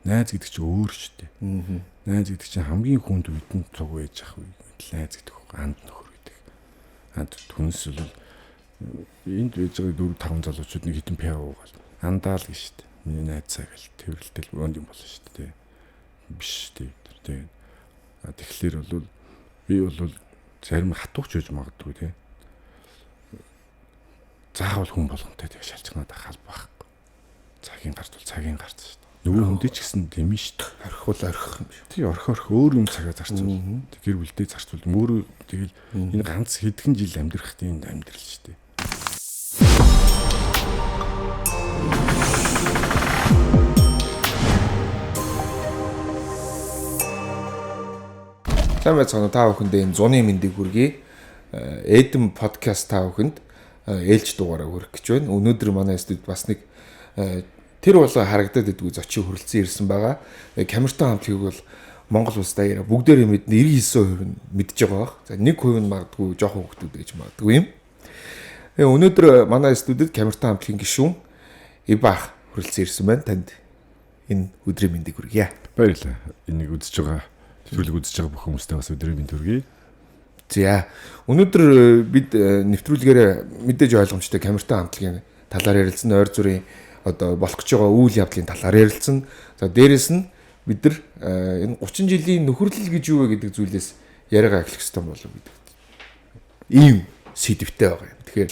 Найз гэдэг чинь өөр шүү дээ. Найз гэдэг чинь хамгийн хүнд үйдэн цуг байж ах үе. Найз гэдэг анд нөхөр гэдэг. Анд хүнс бол энд байж байгаа 4-5 залуучууд нэг хитэн пиа уугаал. Андаал гэж шүү дээ. Миний найзаа гэл тэрвэрлтэл өнд юм болно шүү дээ. Биш шүү дээ. Тэгэхээр бол би бол зарим хатууч гэж магадгүй тий. Заавал хүн болгонтэй тэг шалчганаад ахал байхгүй. Цагийн гарт бол цагийн гарт шүү дээ. Нөгөө хүндээ ч гэсэн тийм шүү дээ. Орхивол орхих юм шүү. Тий орхих өөр юм цагаа зарцуул. Гэр бүлдээ зарцуул. Өөрөө тэгэл энэ ганц хэдхэн жил амьдрах тийм амьдрал шүү дээ. Самбай цаана та бүхэндээ энэ зуны мэндийг хүргэе. Эдэм подкаст та бүхэнд ээлж дугаараа хүргэх гэж байна. Өнөөдөр манай студид бас нэг тэр бол харагдаад идэггүй зочин хүрэлцэн ирсэн байгаа. Камертон хамтлагийг бол Монгол улс даяараа бүгдээрээ мэднэ 99% нь мэдж байгаа бах. За 1% нь магадгүй жоохон хүүхдүүд гэж магадгүй юм. Өнөөдөр манай студид Камертон хамтлагийн гишүүн Ибах хүрэлцэн ирсэн байна. Танд энэ өдрийн мэндийг хүргье. Баярлалаа. Энийг үзэж байгаа төлөв үзэж байгаа бүх хүмүүстээ бас өдрийн мэнд хүргэе. За өнөөдөр бид нэвтрүүлгээр мэдээж ойлгомжтой Камертон хамтлагийн талаар ярилцсан, ойр зүрийн одоо болох гэж байгаа үйл явдлын талаар ярилцсан. За дээрэс нь бид нар энэ 30 жилийн нөхөрлөл гэж юу вэ гэдэг зүйлээс яриагаа эхлэх ёстой болов гэдэг. Ийм сэдвтэй байгаа юм. Тэгэхээр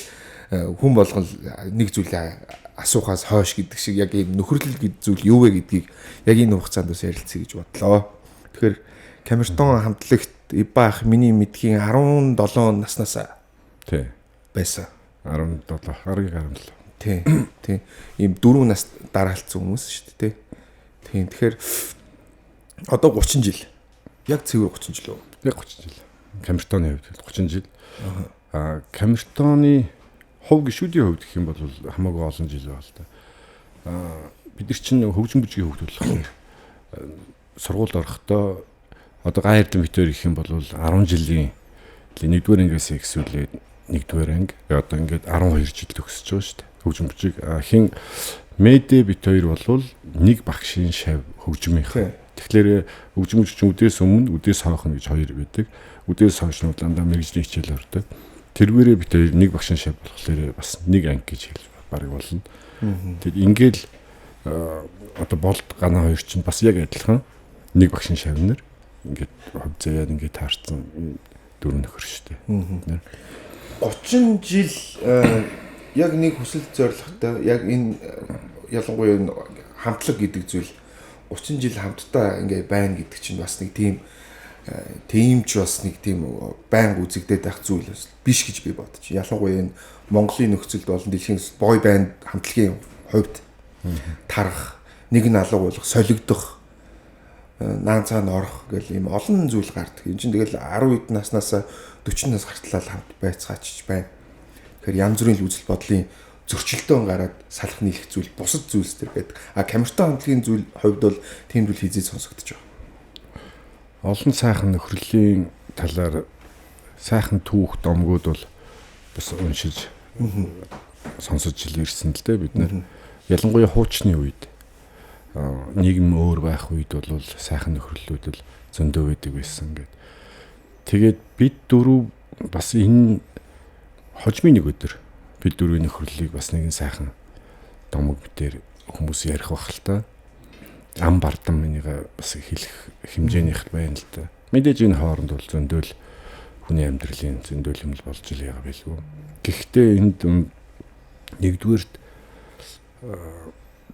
хүн болгон нэг зүйлээ асуухаас хойш гэдэг шиг яг ийм нөхөрлөл гэдэг зүйл юу вэ гэдгийг яг энэ хугацаанд бас ярилцъя гэж бодлоо. Тэгэхээр Камертон хамтлагт Ибах миний мэдхийн 17 наснаас тий байсан. 17 гарыг гарамлаа. Тий. Ийм 4 нас дараалцсан хүмүүс шүү дээ. Тий. Тэгэхээр одоо 30 жил. Яг цэвэр 30 жил үү? Яг 30 жил. Камертоны хувьд 30 жил. Камертоны хувь гишүүдийн хувьд гэх юм бол хамаагүй олон жил байна л да. Бид нар чинь хөгжим бүжгийн хөвгүүд болохоор сургуульд орохдоо одоо гай эрдэм битээр гэх юм бол 10 жилийн 1-р ангиас ихсүүлээд 1-р анги одоо ингээд 12 жил төгсөж байгаа шүү дээ. Хөгжим бүжиг хин медэ бит хоёр бол нэг багшийн шав хөгжмийнх. Тэгэхээр хөгжим бүжигчин үдээс өмнө үдээс хойхон гэж хоёр байдаг. Үдээс хойш нь дандаа мэргэжлийн хичээл ордог. Тэргээрээ бит хоёр нэг багшийн шав болохоор бас нэг анги гэж хэлж барыг болно. Тэгэд ингээл одоо болд ганаа хоёр чинь бас яг адилхан нэг багшийн шавнаар ингээд хог заяад ингээд таарсан дөрөв нөхөр шүү дээ. 30 жил яг нэг хүсэл зорилготой яг энэ ялангуяа энэ хамтлаг гэдэг зүйл 30 жил хамтдаа ингээ байна гэдэг чинь бас нэг тиймч бас нэг тийм байнга үзэгдээд байх зүйл биш гэж би бодож. Ялангуяа энэ Монголын нөхцөлд болон дэлхийн бой банд хамтлагийн хувьд тарах, нэг нь алга болох, солигдох, наан цаана орох гэл ийм олон зүйл гардаг. Энэ чинь тэгэл 10 хэд наснаас 40 нас гартлаа хамт байцгаач байна. Тэгэхээр янз бүрийн үзэл бодлын зөрчилдөөн гараад салах нийлэх зүйл, бусад зүйлс төр байдаг. Камертон хамтлагийн зүйл хувьд бол тийм зүйл хизээ сонсогдож байгаа. Олон сайхан нөхрөлийн талаар сайхан түүх домгууд бол бас уншиж сонсож ирсэн л дээ бид нар. Ялангуяа хуучны үед нийгэм өөр байх үед бол сайхан нөхрөлүүд л зөндөө байдаг байсан гэд. Тэгээд бид дөрөв бас энэ хожмын нэг өдөр бид дөрвийн нөхрөлийг бас нэгэн сайхан домог дээр хүмүүс ярих бах л та. Ам бардам энийг бас хэлэх хэмжээнийх байна л та. Мэдээж энэ хооронд бол зөндөл хүний амьдралын зөндөл юм л болж ил яга байлгүй. Гэхдээ энд нэгдүгээрт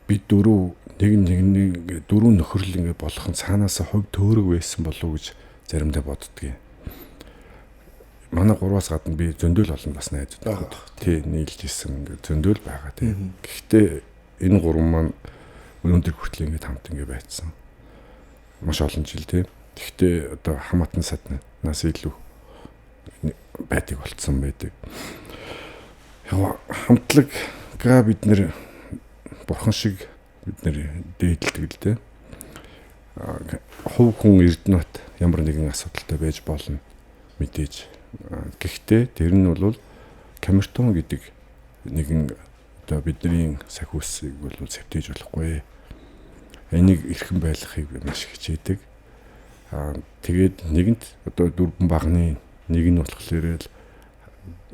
бид дөрөв нэг дөрөв нөхрөл ингэ болох нь цаанаасаа хувь төөрөг байсан болов уу гэж заримдаа боддгийг. Манай 3-аас гадна би зөндөл олон бас найзууд байгаа. Тий, нийлж исэн ингэ зөндөл байгаа тий. Гэхдээ энэ гурван маань өнөөдөр хүртэл ингэ хамт ингэ байцсан. Маш олон жил тий. Гэхдээ одоо хамаатан саднаас илүү байдаг болцсон байдаг. Яа хамтлагаа бид нэр бурхан шиг бид нэр дээдэлдэг л дээ. Хувь хүн эрдэнэт ямар нэгэн асуудалтай байж болно мэдээж. Гэхдээ тэр нь бол Камертон гэдэг нэгэн одоо бидний сахиусыг бол сэвтэж болохгүй. энийг эрхэм байлгахыг маш хичээдэг. Тэгээд нэгэнт одоо дөрвөн багны нэг нь болохоор л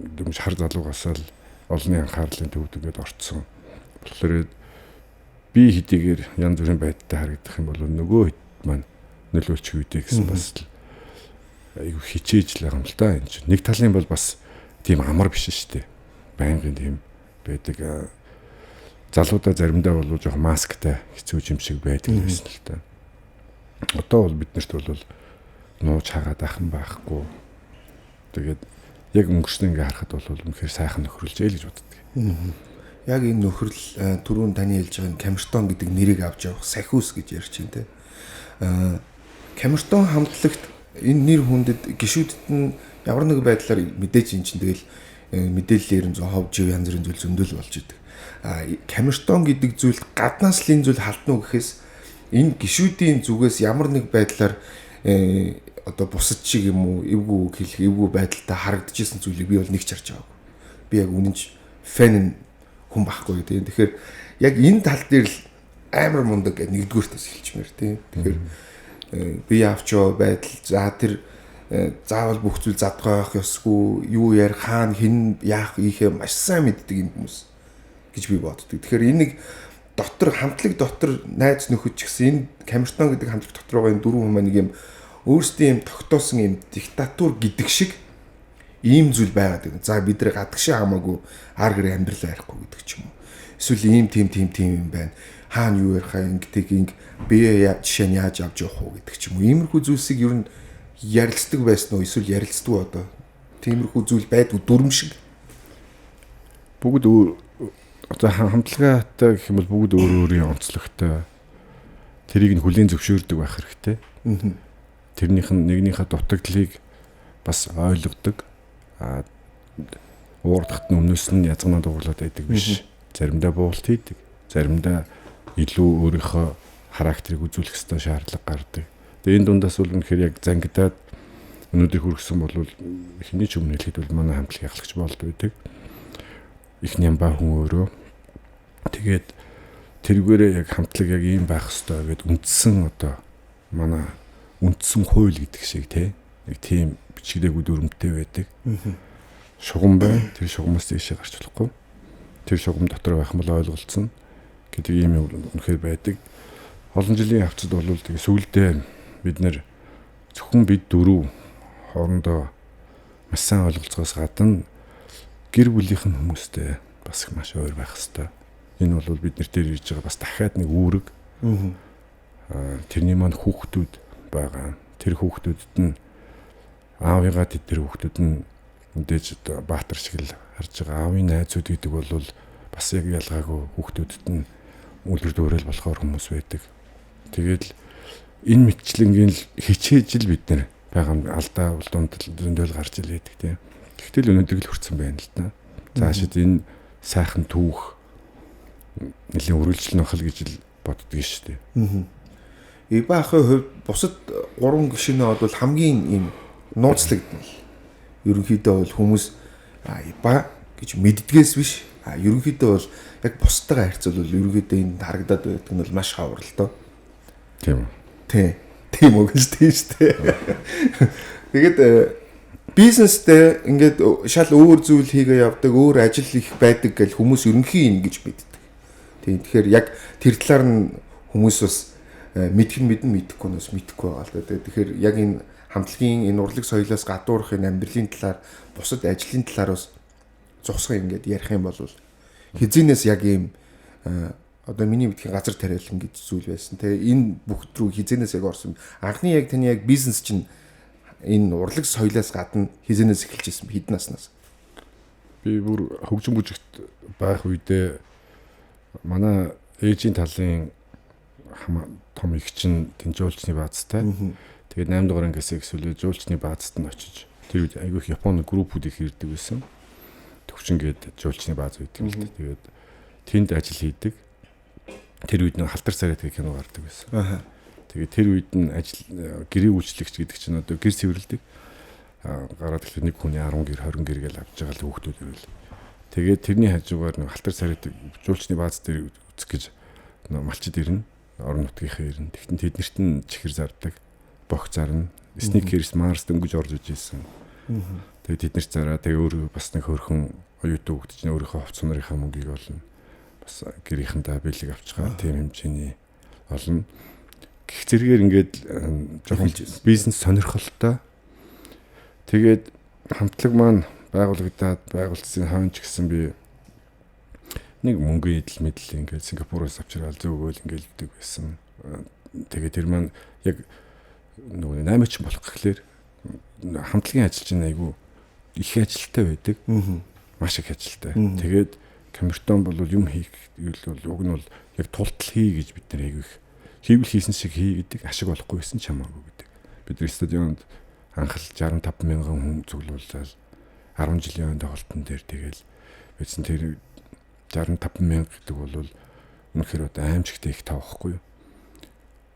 дэмж хар залуугаас л олонний анхаарлын төвд ингээд орцсон. Тэгэхээр би хэдийгээр янз бүрийн байдалтай харагдах юм бол нөгөө хэд маань нөлөөлч үйдэ гэсэн бас л айгу хичээж л байгаа юм л да. Энэ чинь нэг талын бол бас тийм амар биш шүү дээ. Байнгын тийм байдаг. Залуудаа заримдаа бол жоох масктай хэцүү юм шиг байдаг байсан л да. Одоо бол биднэрт бол нууж хагаад ахын байхгүй. Тэгээд яг өнгөрсөн ингээ харахад бол үнэхээр сайхан нөхөрлжээ л гэж боддог. Яг энэ нөхөрл түрүүн таны хэлж байгаа камертон гэдэг нэрийг авч явах сахиус гэж ярьж байна те. Камертон хамтлагт энэ нэр хүндэд гишүүдэд нь ямар нэг байдлаар мэдээж эн чинь тэгэл мэдээллээр нь зовж янз бүрийн зүйл зөндөл болж идэг. Камертон гэдэг зүйл гаднаас л энэ зүйл халтна уу гэхээс энэ гишүүдийн зүгээс ямар нэг байдлаар одоо бусад шиг юм уу эвгүй хэлэх эвгүй байдалтай харагдчихсан зүйлийг би бол нэг ч харж байгаагүй. Би яг үнэнч фэн хүн байхгүй тийм. Тэгэхээр яг энэ тал дээр л амар мундаг гэдэг нэгдүгээртээс хэлчмээр тийм. Тэгэхээр би авчоо байдал за тэр заавал бүх зүйл задгаах ёсгүй юу яар хаана хэн яах ийхээ маш сайн мэддэг юм хүмүүс гэж би боддог. Тэгэхээр энийг дотор хамтлаг дотор найз нөхөд ч гэсэн энэ камертон гэдэг хамтлаг дотор байгаа энэ дөрвөн хүмүүс нэг юм өөрсдийн юм тогтоосон юм диктатур гэдэг шиг ийм зүйл байгаад байна. За бид нар гадагшаа хамаагүй ар гэр амьдрал ярихгүй гэдэг ч юм уу. Эсвэл ийм тийм юм байна. Хаана юу ярихаа ингэдэг би жишээ нь яаж авч явах уу гэдэг ч юм уу. Иймэрхүү зүйлсийг ер нь ярилцдаг байсан уу? Эсвэл ярилцдаг одоо. Тиймэрхүү зүйл байдгүй дүрм шиг. Бүгд одоо хамтлагаатай гэх юм бол бүгд өөрийн онцлогтой тэрийг нь хүлийн зөвшөөрдөг байх хэрэгтэй. Тэрнийх нь нэгнийхээ дутагдлыг бас ойлгодог. Уурдахт нь өмнөөс нь язгнаа дурлаад байдаг биш. Заримдаа буулт хийдэг. Заримдаа илүү өөрийнхөө характерыг үзүүлэх ёстой шаардлага гардаг. Тэгээ энэ дундаас бол үнэхээр яг зангидаад өнөөдөр хүргэсэн бол эхний ч өмнө хэлэхэд бол манай хамтлаг яхагч болд байдаг. Эхний амбаа хүн өөрөө. Тэгээд тэргээрээ яг хамтлаг яг ийм байх ёстой гэд үндсэн одоо манай үндсэн хууль гэдэг шиг тий. Нэг тийм бичигдээгүй дүрмтэй байдаг. Шугам байна. Тэр шугамаас тийшээ гарч болохгүй. Тэр шугам дотор байх юм бол ойлголцсон гэдэг ийм үнэхээр байдаг. Олон жилийн хавцад бол тэгээ сүүлдээ бид нэр зөвхөн бид дөрөв хоорондоо маш сайн ойлголцоос гадна гэр бүлийнхэн хүмүүстэй бас маш өөр байх хэвээр. Энэ бол бид нар дээр ирж байгаа бас дахиад нэг үүрэг. Тэрний маань хүүхдүүд байгаа. Тэр хүүхдүүдэд нь аавыгаа тэр хүүхдүүд нь мэдээж баатар шиг л харж байгаа. Аавын найзууд гэдэг бол бас яг ялгаагүй хүүхдүүдэд нь үлгэр дуурайл болохоор хүмүүс байдаг. Тэгээд энэ мэтчлэнгийн л хичээж л бид нар байгаа алдаа улдуунд зөндөл гарч ил байдаг тийм. Тэгтэл өнөөдөр л хүрсэн байна л да. Цаашид энэ сайхан түүх нэлийн үргэлжлэн ахал гэж л боддөг шүү дээ. Ибаахын хувьд бусад 3 гишүүнээ бол хамгийн юм нууцлагдана. Ерөнхийдөө бол хүмүүс Иба гэж мэддгээс биш. Ерөнхийдөө бол яг бусдаагаа харьцуулбал ерөнхийдөө энд харагдаад байдаг нь бол маш хавар л доо. Тийм үү? Тийм үү гэж тийм шүү дээ. Тэгээд бизнестэй ингээд шал өөр зүйл хийгээ явдаг, өөр ажил их байдаг гэж хүмүүс ерөнхий юм гэж мэддэг. Тийм. Тэгэхээр яг тэр талаар нь хүмүүс бас мэдэх мэдэхгүй нь бас мэдэхгүй байгаа л да. Тэгэхээр яг энэ хамтлагийн энэ урлаг соёлоос гадуурх энэ амьдралын талаар, бусад ажлын талаар бас зогсгоо ингээд ярих юм бол хизэнээс яг ийм одоо миний мэдхийн газар тариалан гэж зүйл байсан. Тэгээ энэ бүгд рүү хизэнээс яг орсон. Анхны яг таны яг бизнес чинь энэ урлаг соёлоос гадна хизэнээс эхэлж ирсэн хэдэн наснаас? Би бүр хөгжим бүжигт байх үедээ манай ээжийн талын том их чинь жуулчны баазтай. Тэгээд 8 дугаар ангиас ихсүүлээ жуулчны баазт нь очиж тэр үед айгүйх Японы группүүд их ирдэг байсан. Төвчин гээд жуулчны бааз байдаг л дээ. Тэгээд тэнд ажил хийдэг. Тэр үед нэг халтар царайт гэх кино гардаг байсан. Тэгээд тэр үед нь ажил гэрээ үйлчлэгч гэдэг чинь одоо гэр цэвэрлдэг. Гараад тэгэхээр нэг хүний 10 гэр 20 гэр гээл авч байгаа л хүүхдүүд ирвэл. Тэгээд тэрний хажуугаар нэг халтар царайт жуулчны бааз дээр үзэх гэж малчид ирнэ. орон нутгийнхаа ирнэ. Тэгтэн тэднэрт нь чихэр зардаг, бохь зарна. Snickers, Mars дөнгөж орж ижсэн. Тэгээд тэд нар зараа тэгээ өөрөө бас нэг хөрхөн оюутан хөвгт чинь өөрийнхөө хувц нарынхаа мөнгийг олно. Бас гэрийнхэндээ бэлэг авчгаа тийм хэмжээний олно. Гэх зэргээр ингээд жоохон бизнес сонирхолтой. Тэгээд хамтлаг маань байгуулагдсан хойно ч гэсэн би нэг мөнгөний эдэл мэдл ингээд Сингапуроос авчирал зөвгөөл ингээд өгдөг байсан. Тэгээд тэр маань яг нөгөө 8 болох гэхлээр хамтлагийн ажил чинь айгүй их ажилтай байдаг. Маш их ажилтай. Тэгээд камертон бол юм хийх бол уг нь бол яг тултал хий гэж бид нар айгүй их хийвэл хийсэн шиг хий гэдэг ашиг олохгүй байсан ч хамаагүй гэдэг. Бидний стадионд анх л 65 мянган хүн зөвлүүлээд 10 жилийн тоглолтын дээр тэгэл бидсэн тэр 65 мянга гэдэг бол үнэхээр одоо аимшигтэй их тавхгүй юу.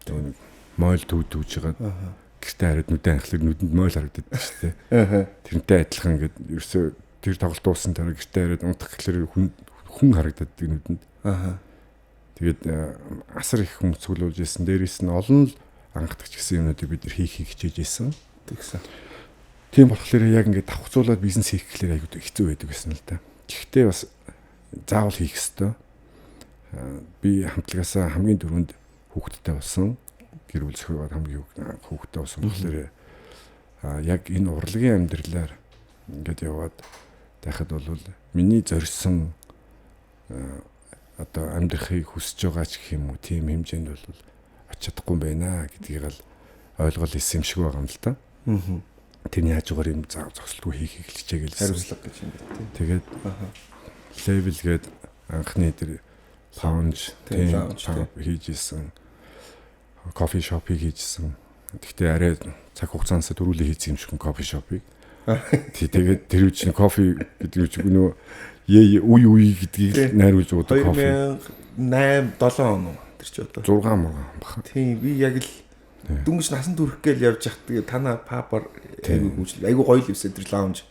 Тэгээд мойл төвж байгаа. Гэртээ хараад нүдэн анхлаг нүдэнд мойл харагддаг шүү дээ. Тэрнтэй адилхан ингээд ерөөсөө тэр тоглолт уусан дараа гэртээ хараад унтах гэхлээр хүн харагддаг нүдэнд. Тэгээд асар их хүн цуглуулж ирсэн. Дээрээс нь олон л анхдагч гэсэн юмнуудыг бид нар хийхийг хичээж ирсэн. Тэгсэн. Тийм болохоор яг ингээд давхцуулаад бизнес хийх гэхлээр айгүй хэцүү байдаг гэсэн л да. Гэхдээ бас заавал хийх ёстой. Би хамтлагаасаа хамгийн дөрөнд хүүхэдтэй болсон. Гэр бүл зохиогоод хамгийн хүүхэдтэй болсон болохоор яг энэ урлагийн амьдралаар ингээд яваад тахад бол миний зорьсон одоо амьдрахыг хүсэж байгаа ч гэх юм уу тийм хэмжээнд бол оч чадахгүй байна гэдгийг л ойлгол хэлсэн юм шиг байгаа юм л да. Тэрний хажуугаар юм зогсолтгүй хийхийг хичээгээл хариуцлага гэж юм байна тийм. Тэгээд level гээд анхны тэр lounge хийж исэн. Кофе шопыг хийжсэн. Гэхдээ арай цаг хугацаанд дөрүүлээ хийсэн юм шиг кофе шопыг. Тэгээд тэр үчиг кофе гэдэг үчиг нөө үе гэдгийг найруулж уудаг кофе. 2008 7 он уу тэр чи одоо 6 маа баха. Тийм би яг л дүнгийн насан турх гээл явж хат тэгээ танаа папар айгу гоё л өсөө тэр лаунж.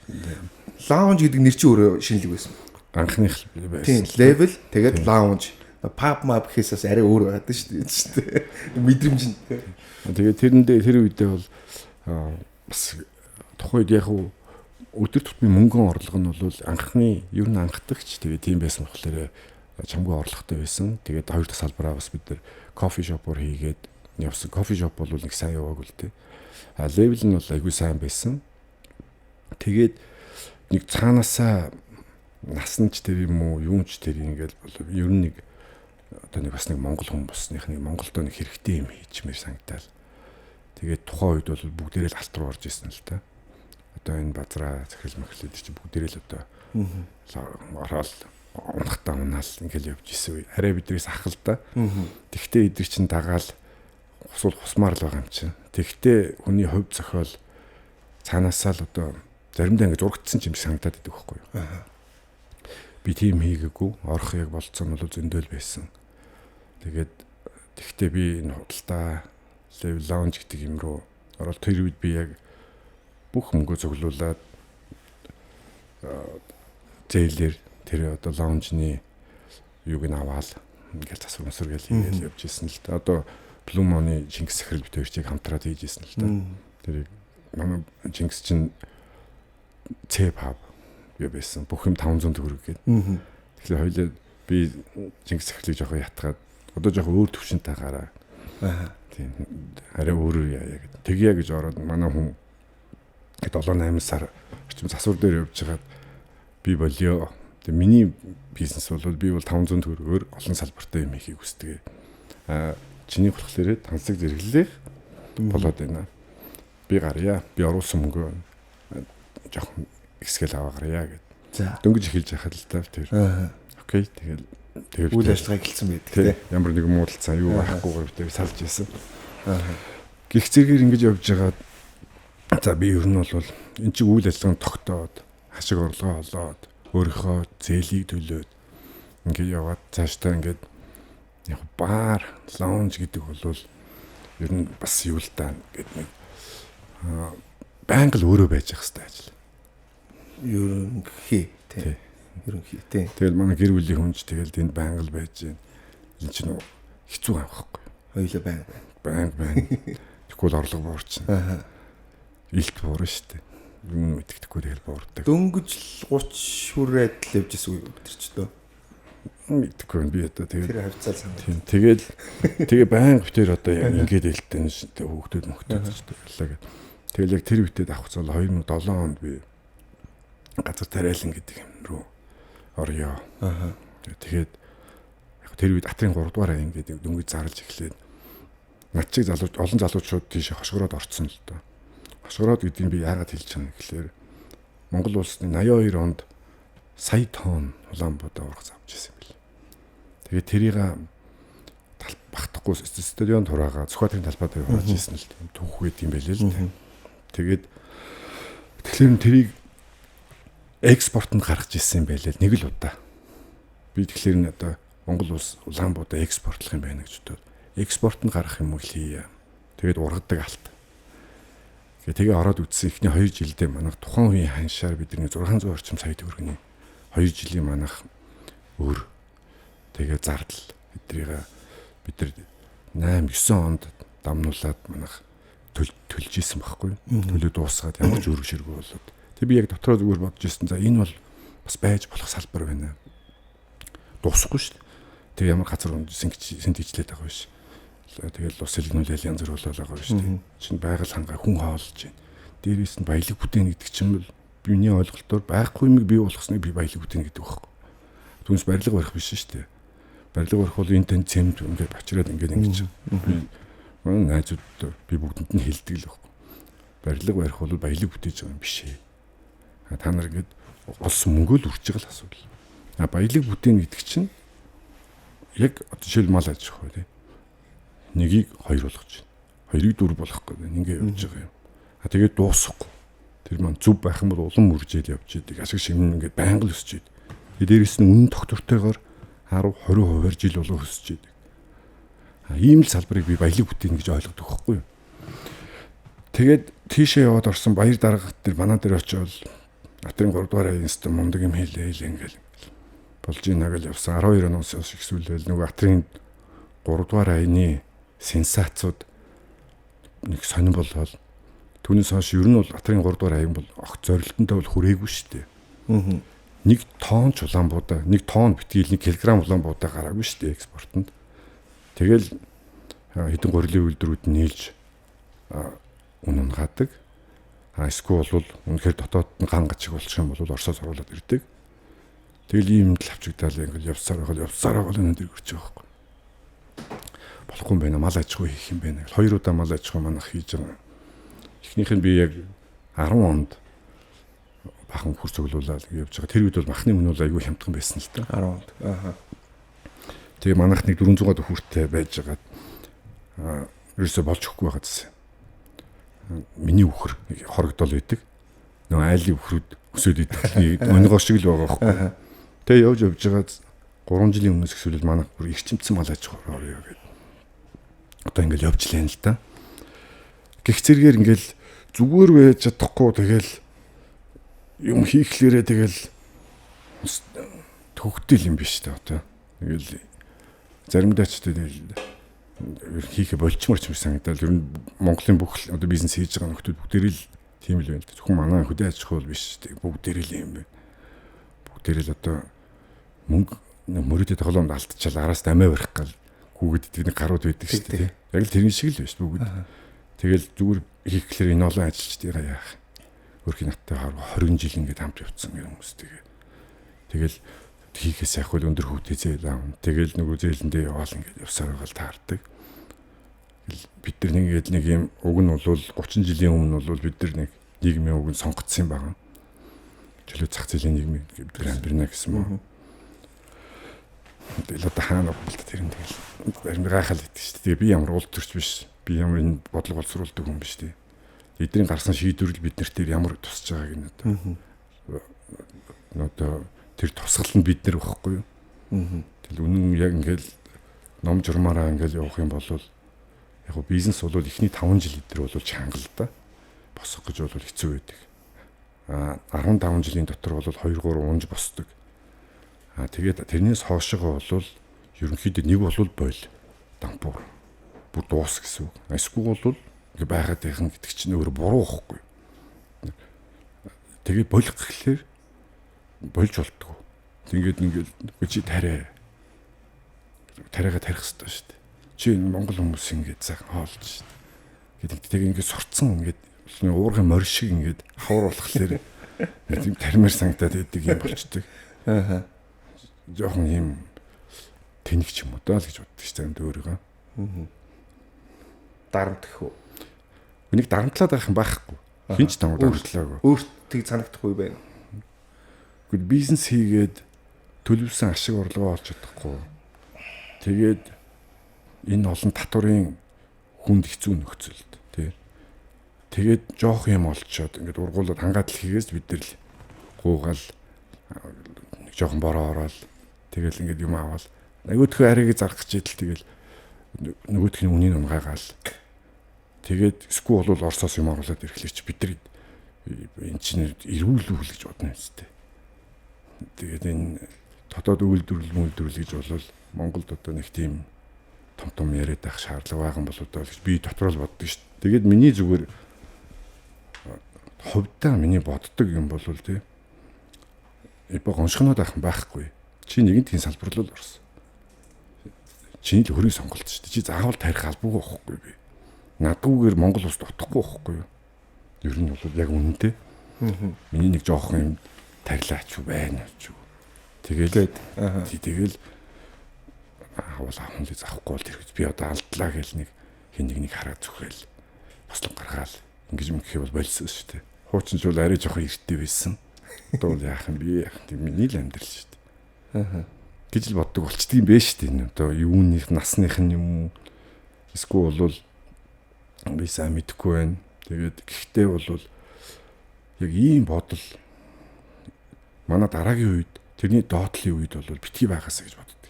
Лаунж гэдэг нэр чи өөрөө шинэлэг байсан. Анхных байсан. Тийм level тэгээд лаунж. Pop map гэхээс арай өөр байгаад шүү дээ. Мэдрэмж нь. Тэгээд тэр үедээ бол бас тухайд яг өдөр тутмын мөнгөн орлого нь бол анхны ер нь анхдагч тэгээд тийм байсан болохоор чамгүй орлоготой байсан. Тэгээд хоёр дахь салбараа бас бид нар кофе шопор хийгээд явсан. Кофе шоп бол нэг сайн яваагүй л дээ. Левел нь бол айгүй сайн байсан. Тэгээд нэг цаанаасаа наснч тэр юм уу, юунч тэр ингээл бол ер нь нэг одоо нэг бас нэг монгол хүн босных нэг Монголдо нэг хэрэгтэй юм хийчмээр санагдал. Тэгээд тухайн үед бол бүгдээрээ л алт руу орж исэн л та. Одоо энэ базраа захирал махлаад чи бүгдээрээ л одоо ороод унахтаа унаал ингээл явж исэн үе. Арай биднээс ах л да. Тэгтээ эдгэр чин дагаал хусмаар л байгаа юм чинь. Тэгтээ хүний хувь зохиол цаанаасаа л одоо заримдаа ингээд зурагдсан юм шиг санагдаад идэг байхгүй юу. Би тийм хийгээгүй. Орох яг болцсон бол зөндөл байсан. Тэгээд тэгтээ би энэ худалдаа level lounge гэдэг юм руу орол тэр үед би яг бүх мөнгөө цуглуулад зээлэр тэр одоо lounge-ны юуг нь аваад ингээл засвар мөсөр гэж хийгээл явж исэн л та. Одоо Blue Money Jinx захирал бид хоёр чиг хамтраад хийж исэн л та. Тэр манай Jinx чинь C-pub байсан. Бүх юм 500 төгрөг гээд. Тэгэхээр хоёлаа би Jinx захирлыг жоохон ятгаад одоо жоохон өөр төвшөнтэй гараа. Тийм. Арай өөр яа гэдэг. Тэгье гэж ороод манай хүн 7-8 сар орчим засвар дээр явж хагаад би болио. Тэгээ миний бизнес бол би бол 500 төгрөгөөр олон салбартай юм хийхийг хүсдэг. Чиний болохоор тансаг зэрэглэх болоод байна. Би гарья. Би оруулсан мөнгөө жоохон ихсгэл аваагарья гэд. За. Дөнгөж эхэлж яхад л та тэр. Окей. Тэгээд үйл ажиллагаа эхэлсэн байдаг тийм. Ямар нэгэн муудалцаа юу байхгүйгээр бид салж ийсэн. Гэх зэргээр ингэж явж байгаа. За би ер нь бол эн чинь үйл ажиллагаанд тогтоод хашиг орлогоо олоод өөрийнхөө зээлийг төлөөд ингээд яваад цаашдаа ингээд яг бар лаунж гэдэг бол ер нь бас юу л даа гэдэг нэг байнга л өөрөө байж явах хэрэгтэй ажил. Ерөнхий тийм. Ерөнхий тийм. Тэгэл манай гэр бүлийн хүнч тэгэл тэнд байнга л байж байна. Энэ чинь хэцүү аахгүй. Хоёулаа Байн. Тэгвэл орлого буурчихна. Илт буурна шүү дээ. Юм мэддэхгүй тэгэл буурдаг. Дөнгөж 30 хүрээд л явж ирсэн үү тэр ч дөө. Мэддэхгүй би одоо тэгээд Тэр хавцаа санаа. Тэгээ байнга битэр одоо яг ингээд элтэн хүүхдүүд мөхтөд гэдэг. Тэгэл яг тэр битэд авах цол 2007 онд би газар тариалан гэдэг юм руу орё. Тэгээд яг тэр үед Атрын 3 дугаар аян гэдэг дөнгөж зарлж эхлээд над чиг олон залуучууд тийш хошгороод орцсон л доо. Хошгороод гэдгийг би яагаад хэлж чана гэхлээр Монгол улсны 82 онд сая тонн Улаанбаатар ургац авч ирсэн юм бэл. Тэгээд тэрийг багтахгүй стадион тураага Сүхбаатарын талбайд явуулж ирсэн л тийм түүх үед юм байлээ л тийм. Тэгээд тэгэхээр тэрийг экспортод гаргаж ирсэн юм байлээ нэг л удаа. Би тэгэхээр н одоо Монгол улс Улаанбаатар экспортлох юм байна гэж бодоод экспортод гаргах юм уу хийе. Тэгээд ургадаг алт. Тэгээ ороод үтсэн ихний 2 жилдээ манайх тухайн үеийн ханшаар бидний 600 орчим сая төгрөгийн 2 жилийн манайх өр тэгээ зардал бид нар 8 9 онд дамнуулаад манайх төлж исэн байхгүй. Төлөө дуусгаад ямар ч өргө ширгүү болоод. Тэг би яг дотроо зүгээр бодож ирсэн. За энэ бол бас байж болох салбар байна. Дуусахгүй шүү дээ. Тэг ямар газар сэнтгичлээд байгаа биш. Тэгэл ус сэлгнүүлэл янз бүр болоод байгаа шүү дээ. Чин байгаль хангаа хүн хаалж байна. Дээрээс нь баялаг бүтээн гэдэг чинь бол биений ойлголтоор байхгүй юмыг бий болгосныг би баялаг бүтээн гэдэг байхгүй. Түнс барилга барих биш шүү дээ. Барилга барих бол энэ тань цемд ингээд очироод ингээд ингэж би манай найзууд би бүгдэнд нь хэлдэг л байхгүй. Барилга барих бол баялаг бүтээж байгаа юм биш ээ. Та нар ингээд олсон мөнгөө л үрж байгаа л асуудал. Баялаг бүтээн гэдэг чинь яг жишээл мал аж ахуй тийм. Нэгийг 2 болгож байна. 2-ыг 4 болгох гэдэг ингээ явж байгаа юм. Тэгээд дуусахгүй. Тэр маань зүв байх юм бол улам үржээл явж идэг. Ашиг шимэн ингээ байнга л өсөж идэг. Тэгээд дээрэс нь үнэн тогтвортойгоор 10-20% жил болоо өсөж идэг. Ийм л салбарыг би баялаг бүтээн гэж ойлгодог байхгүй юу. Тэгээд тийшээ яваад орсон баяр дарга тэр манай дээр очиод Атрын 3 дугаар аянст мундаг юм хэлээ ингээл болж ийна гэж явсан. 12 оноос их сүлээл нөгөө Атрын 3 дугаар аяны сенсацууд нэг сонирн болол түүнээс хойш ер нь бол Атрын 3 дугаар аян бол огт зорилттой бол хүрээгүй шүү дээ. Нэг тонн ч Улаанбаатар, нэг тонн битгэл 1 кг Улаанбаатар гараагүй шүү дээ экспортод. Тэгэл хэдэн гурилын үйлдвэрүүд нийлж үнэн гадаг. Эсвэл бол үнэхээр дотоодд нь ган гачиг болчих юм бол Оросоос оруулаад ирдэг. Тэгэл ийм л авчигдаал ингээл явсаар байгаа л өнөдөр гэрч байгаа байхгүй. Болохгүй юм байна. Мал аж ахуй хийх юм байна. 2 удаа мал аж ахуй манах хийж байгаа. Эхнийх нь би яг 10 онд бахан хурц цуглуулаад явж байгаа. Тэр үед бол махны мөн бол айгүй хямдхан байсан л та. 10 онд. Тэгээ манайх нэг 400 хүүртэй байж байгаа. Ерөөсө болж өгөхгүй байгаа гэсэн. Миний үхэр хорогдол байдаг. Нөгөө айлын үхрүүд өсөд идэх өнөгөө шиг л байгаа байхгүй. Тэгээ явж байгаа 3 жилийн өмнөөс эсвэл манайх бүр эрчимцэн мал аж ахуй орё гэдэг. Одоо ингээл явж лээ л да. Гэх зэргээр ингээл зүгээр байж чадахгүй тэгэл юм хийхлээрээ тэгэл төгтөл юм биш та одоо. Ингээл заримдаа ч тэгэл хийхэ болчмор ч юм санагдал. Ер нь Монголын бүх одоо бизнес хийж байгаа нөхдүүд бүгдээрээ л тийм л байна. Зөвхөн манай хөдөө аж ахуй биш тийм бүгдээрээ л юм байна. Бүгдээрээ л одоо мөнгө мөрөдөд тоглоомд алдчихал араас дамаа барих гал хүүгээд идэх гарууд байдаг шүү дээ. Яг л тэрний шиг л байна шүү бүгд. Тэгэл зүгээр хийх гэхлээр энэ олон ажилчдыг яах. Өөрхийн наттай 20 жил ингээд хамт явцсан гэх хүмүүс тэгэл хийхээс яг хөл өндөр хүүтэй зээл аав. Тэгэл нөгөө зээлэндээ яваал ингээд явсаар байгаа л таардаг. Бид нар нэг юм уг нь бол 30 жилийн өмнө бол бид нар нэг нийгмийн уг нь сонгогдсон байгаа. Чөлөө зах зээлийн нийгмийг бид амьдрна гэсэн мөн. Тэгэл одоо хаана болтой тэр юм тэгэл барим гайхал идэг шүү дээ. Би ямар уул төрч биш. Би ямар энэ бодлого боловсруулдаг хүн биш дээ. Эдний гарсан шийдвэрл бид нарт ямар тусч байгааг нь одоо тэр тусгал нь бид нар байхгүй юу. Тэгэл үнэн яг ингээл ном журмаараа ингээл явах юм бол яг го бизнес бол эхний 5 жил өдр бол чангал да. Босох гэж бол хэцүү байдаг. 15 жилийн дотор бол 2-3 унж босдог. Тэгээд тэрнээс хоошоо бол ерөнхийдөө нэг бол бойл дампуур. бүр дуус гэсэн үг. Эсвэл бол ингээ байгаад байхын гэдэг чинь өөр буруу байхгүй. Тэгээ болох гэхлээр болж болтгоо. Тэгээд ингээд чи тариагаа тарих хэрэгтэй шүү дээ. Чи Монгол хүмүүс ингээд сайхан хоолж шүү дээ. Гэдэг тэгээ ингээд сурцсан ингээд уургын морь шиг ингээд хавруулахлаар тийм тармир санагдаад идэг юм болчдөг. Аа. Жохон юм тэнэгч юм уу даа л гэж боддог шүү дээ өөрийгөө. Аа. Дарамтгах уу? Энийг дарамтлаад байх юм байхгүй. Хинч дарамтлаагүй. Өөртөө санагдахгүй байна. Гэхдээ бизнес хийгээд төлөвлөсөн ашиг орлогоо олж чадахгүй. Тэгээд энэ олон татварын хүнд хэцүү нөхцөлд тий. Тэгээд жоох юм олцоод ингээд ургуулад хангаад л хийгээс бид нар л гуугаал нэг жоохон бороо ороод тэгэл ингээд юм аваад нөгөөдхөө арийг зарах гэж идэл тэгэл нөгөөдхний үнийн унгаагаал тэгээд эсвэл бол Оросоос юм оруулаад ирэхлээр бид нар энэ чинь эрүүл үйл гэж бодно үстэй. Тэгээд энэ дотоод үйлдвэрлэл гэж болвол Монголд одоо нэг тийм том яриад байх шаардлага байгаа юм болоо даа гэж би дотроо л боддог шүү дээ. Тэгээд миний зүгээр хувьдаа миний боддог юм бол тий. Гоншгоноод байх байхгүй. Чи нэгэн тийм салбар л орсон. Чиний л хөрийг сонголт шүү дээ. Чи заавал тарих албагүй байхгүй би. Надгүйгээр Монгол улсд утгахгүй байхгүй юу? Ер нь бол яг үнэндээ. Миний нэг жоохон юм тарилаач юу байна ч юу. Тэгэл авал ахын л заахгүй л тэрхэж би одоо алдлаа гэл нэг хин нэг хараад зүхэл бослон гаргаал ингэж мөнгө бол болсон шүү дээ. Хуучин ч бол арай жоохон эрттэй байсан. Одоо бол яах юм би яах тийм миний л амьдрал шүү дээ. Гэж л боддог болчдөг юм бэ шүү дээ. Одоо юуных насных нь юм уу? Эсвэл бол би сайн мэдэхгүй байна. Тэгээд гэхдээ бол яг ийм бодол манай дараагийн үед тэрний доотлын үед бол битгий байгаасаа гэж боддог.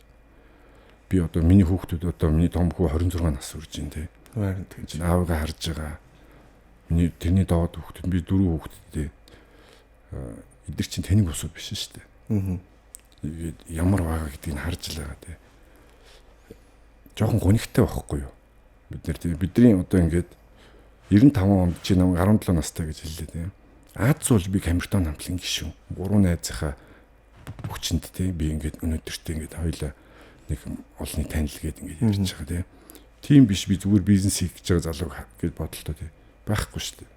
Би одоо миний хүүхдүүд одоо миний том хүү 26 нас хүрж байна те. Харин тэгж аавгаа харж байгаа. Миний тэрний доод хүүхдүүд би 4 хүүхдтэй. Эдгээр чинь тэнэг усуд биш шүү дээ. Тэгээд ямар байгаа гэдгийг харж л байгаа те. Жохон гонигтай байхгүй юу? Бидний одоо ингээд 95 онд чи намайг 17 настай гэж хэллээ те. Аз бол би Камертон хамтлагийн гишүүн. 3 найзынхаа хүчинд те би ингээд өнөөдөртөө ингээд хоёлаа нэг олонний танил гээд ингээд ярьж байгаа тийм биш би зүгээр бизнес хийх гэж байгаа залуу гэж бодолтой тий байхгүй шүү дээ.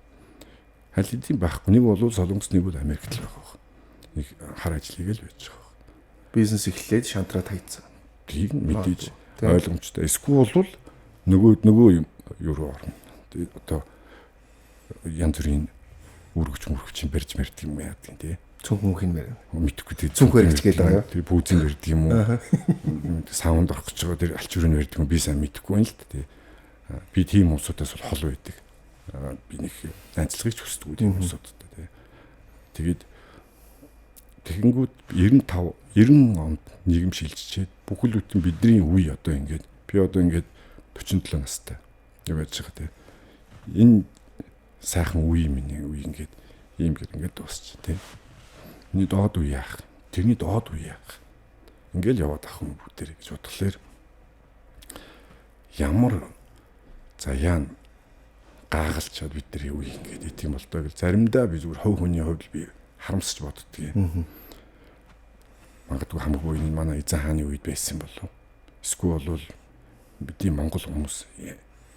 Аль хэдийн байхгүй. Нэг бол Солонгос, нэг бол Америкт л байгаа. Нэг хар ажлыг л байж байгаа. Бизнес эхлээд шантраад хайцсан. Тийм мэдээж ойлгомжтой. Эсвэл бол нөгөө юм юу орно. Одоо янз бүрийн үргэж барьж мэрдэг юм яадаг тий. Цүнх мөнхийн мэр. Мэдхгүй тий. Цүнх барьж гээд байгаа. Тэр пүүзэн барьдаг юм уу? Саунд орох гэж байгаа. Тэр алчуурын барьдаг юм би сайн мэдэхгүй байна л тий. Би тийм хүмүүсээс бол хол байдаг. Би нэг найзлагыг хүсдэг тийм хүмүүстэй тий. Тэгээд тэгэнгүүт 90 онд нийгэм шилжчихэд бүхэл бүтэн бидний үе одоо ингээд би одоо ингээд 47 настай. Яг байж байгаа тий. Энэ сайхан үе миний үе ингээд ийм ингээд дуусчих тий. Миний доод үе яах? Тэрний доод үе яах? Ингээл яваад ах юм бүгдээ гэж бодлоор ямар заяан гаагалчаад бид нар юу ингэж ийм бол доо гэл заримдаа би зүгээр хов хүний хувьд би харамсаж боддөг юм. Магадгүй хамаагүй энэ манай эзэн хааны үед байсан болов. Эсвэл бол бидний монгол хүмүүс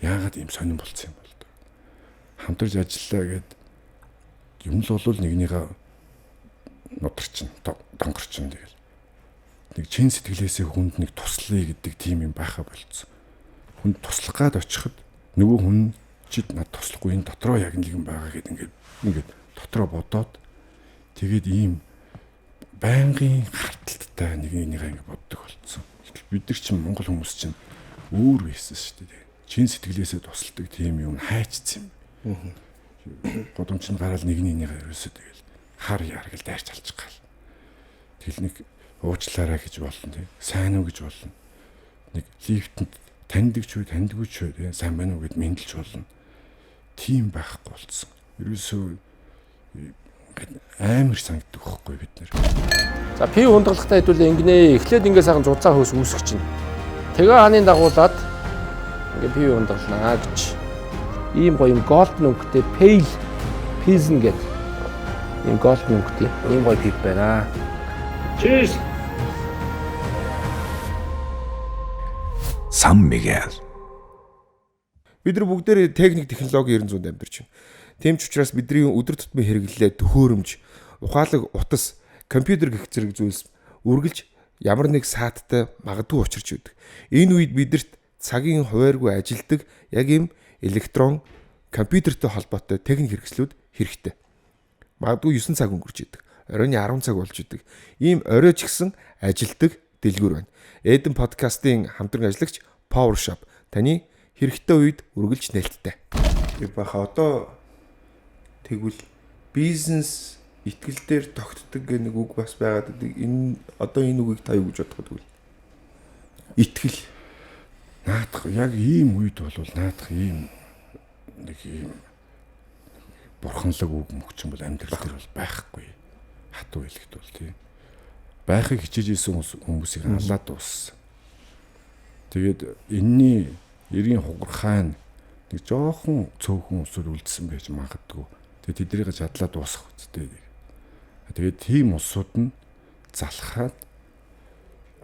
яагаад ийм сонирн болцсон юм бол доо. Хамтарч ажиллаа гэд юм л бол нэгнийгээ нударчин донгорчин тэгэл. Нэг чин сэтгэлээсээ хүнд нэг туслая гэдэг тийм юм байха болцсон. Хүнд туслах гад очиход нөгөө хүн чид над туслахгүй энэ дотроо яг нэг юм байгаа гэдэг ингээд дотроо бодоод тэгээд ийм байнгын харталттай нэг ингээд боддог болцсон. Бид нар чинь монгол хүмүүс чинь өөр байсан шүү дээ. Чин сэтгэлээсээ тусалдаг тийм юм хайчсан юм. Годомч нь гараал нэгнийгээ ерөөсөө тэгэл хар яргал дайрч алчих гал. Тэгэл нэг уучлаарай гэж болно тий. Сайн уу гэж болно. Нэг лифтэнд таньдаг ч таньдгүй ч тий. Сайн байна уу гэд мэдлж болно. Тийм байхгүй болсон. Ерөөсөө амар санагддаг байхгүй бид нэр. За пи ундгалахтай хэдүүлээ ингэнэ. Эхлээд ингээ сайхан зузаан хөөс үүсгэж чинь. Тэгээ хааны дагуулад ингээ пив ундаглаа гэж. Ийм гоё юм голден өнгөтэй Pilsen гэдэг. Ийм голден өнгөтэй ийм гоё пив байна. Cheers. San Miguel. Бид нар бүгдээрээ техник технологи 900-д амьдарч байна. Тийм ч учраас бидний өдөр тутмын хэрэглээ төхөөрөмж, ухаалаг утас, компьютер гэх зэрэг зүйлс үргэлж ямар нэг сааттай магадгүй учирч байдаг. Энэ үед бидэрт цагийн хувааргүй ажилдаг яг ийм электрон компьютертэй холбоотой техник хэрэгслүүд хэрэгтэй. Магадгүй 9 цаг өнгөрч идэг. Оройн 10 цаг болж идэг. Ийм орой ч гэсэн ажилдаг дэлгүүр байна. Эдэн подкастын хамтран ажиллагч Power Shop таны хэрэгтэй үед үргэлж нээлттэй. Яг баха одоо тэгвэл бизнес итгэл дээр тогтдог гэх нэг үг бас байгаад байдаг. Энэ одоо энэ үгийг та юу гэж бодох вэ? Итгэл. Наадах яг ийм үед бол наадах ийм нэг ийм бурханлаг үг мөчн бол амьдрал дээр бол байхгүй. Хатуу хэлэхэд бол тийм. Байхыг хичээж исэн хүмүүсийг алаад дууссан. Тэгээд энэний эрийн хугархай нэг жоохон цөөхөн усуд үлдсэн байж магадгүй. Тэгээд тэднийг чадлаа дуусгах үстэй. Тэгээд тийм усуд нь залхаад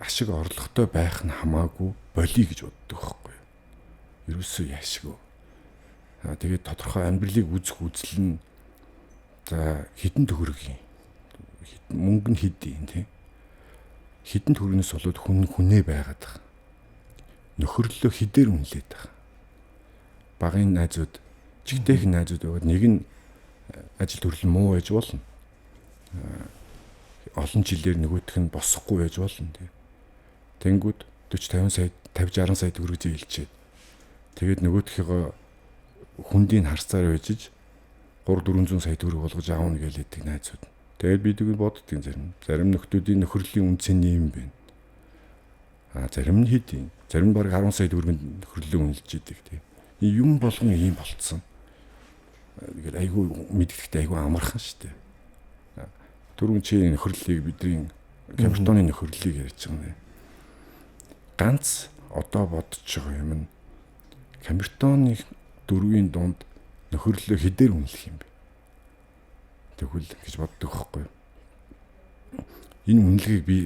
ашиг орлоготой байх нь хамаагүй болиё гэж боддог байхгүй юу. Ерөөсөө яашгүй. Тэгээд тодорхой амьдралыг үзэх үзэл нь за хідэн төгрөгийн мөнгө нь хэдийн тийм. Хідэн төгрөгнөөс болоод хүнээ байгаад байгаа. Нөхөрлөлөө хідээр үнэлээд байгаа. Багын найзууд, жигтэйхэн найзууд байгаад нэг нь ажил төрөл муу байж болно. Олон жилээр нөгөөх нь босохгүй байж болно тийм. Тэнгүүд 40 50 сая 50 60 сая төгрөг зээлчээд тэгээд нөгөөдхийгөө хүндийг харцаар байжж 3 400 сая төгрөг болгож аавна гэж хэлдэг найзууд. Тэгээд бид үгүй боддгийн зарим нөхдүүдийн нөхөрлийн үнцэн нэм байна. Зарим нь хэдийн. Зарим нь баг 10 сая төгрөгийн нөхөрлөлөө үнэлж идэг тийм. Юм болгон ийм болцсон. Тэгээд айгүй мэдгэдэгтэй айгүй амархан шүү дээ. Түрүүн чи нөхөрлөлийг бидний камертоны нөхөрлөлийг ярьж байгаа нэ. Ганц одоо бодож байгаа юм нь камертоны дөрвийн дунд нөхөрлөлөө хэдээр үнэлэх юм бэ? Тэгвэл гэж боддог байхгүй юу? Энэ үнэлгийг би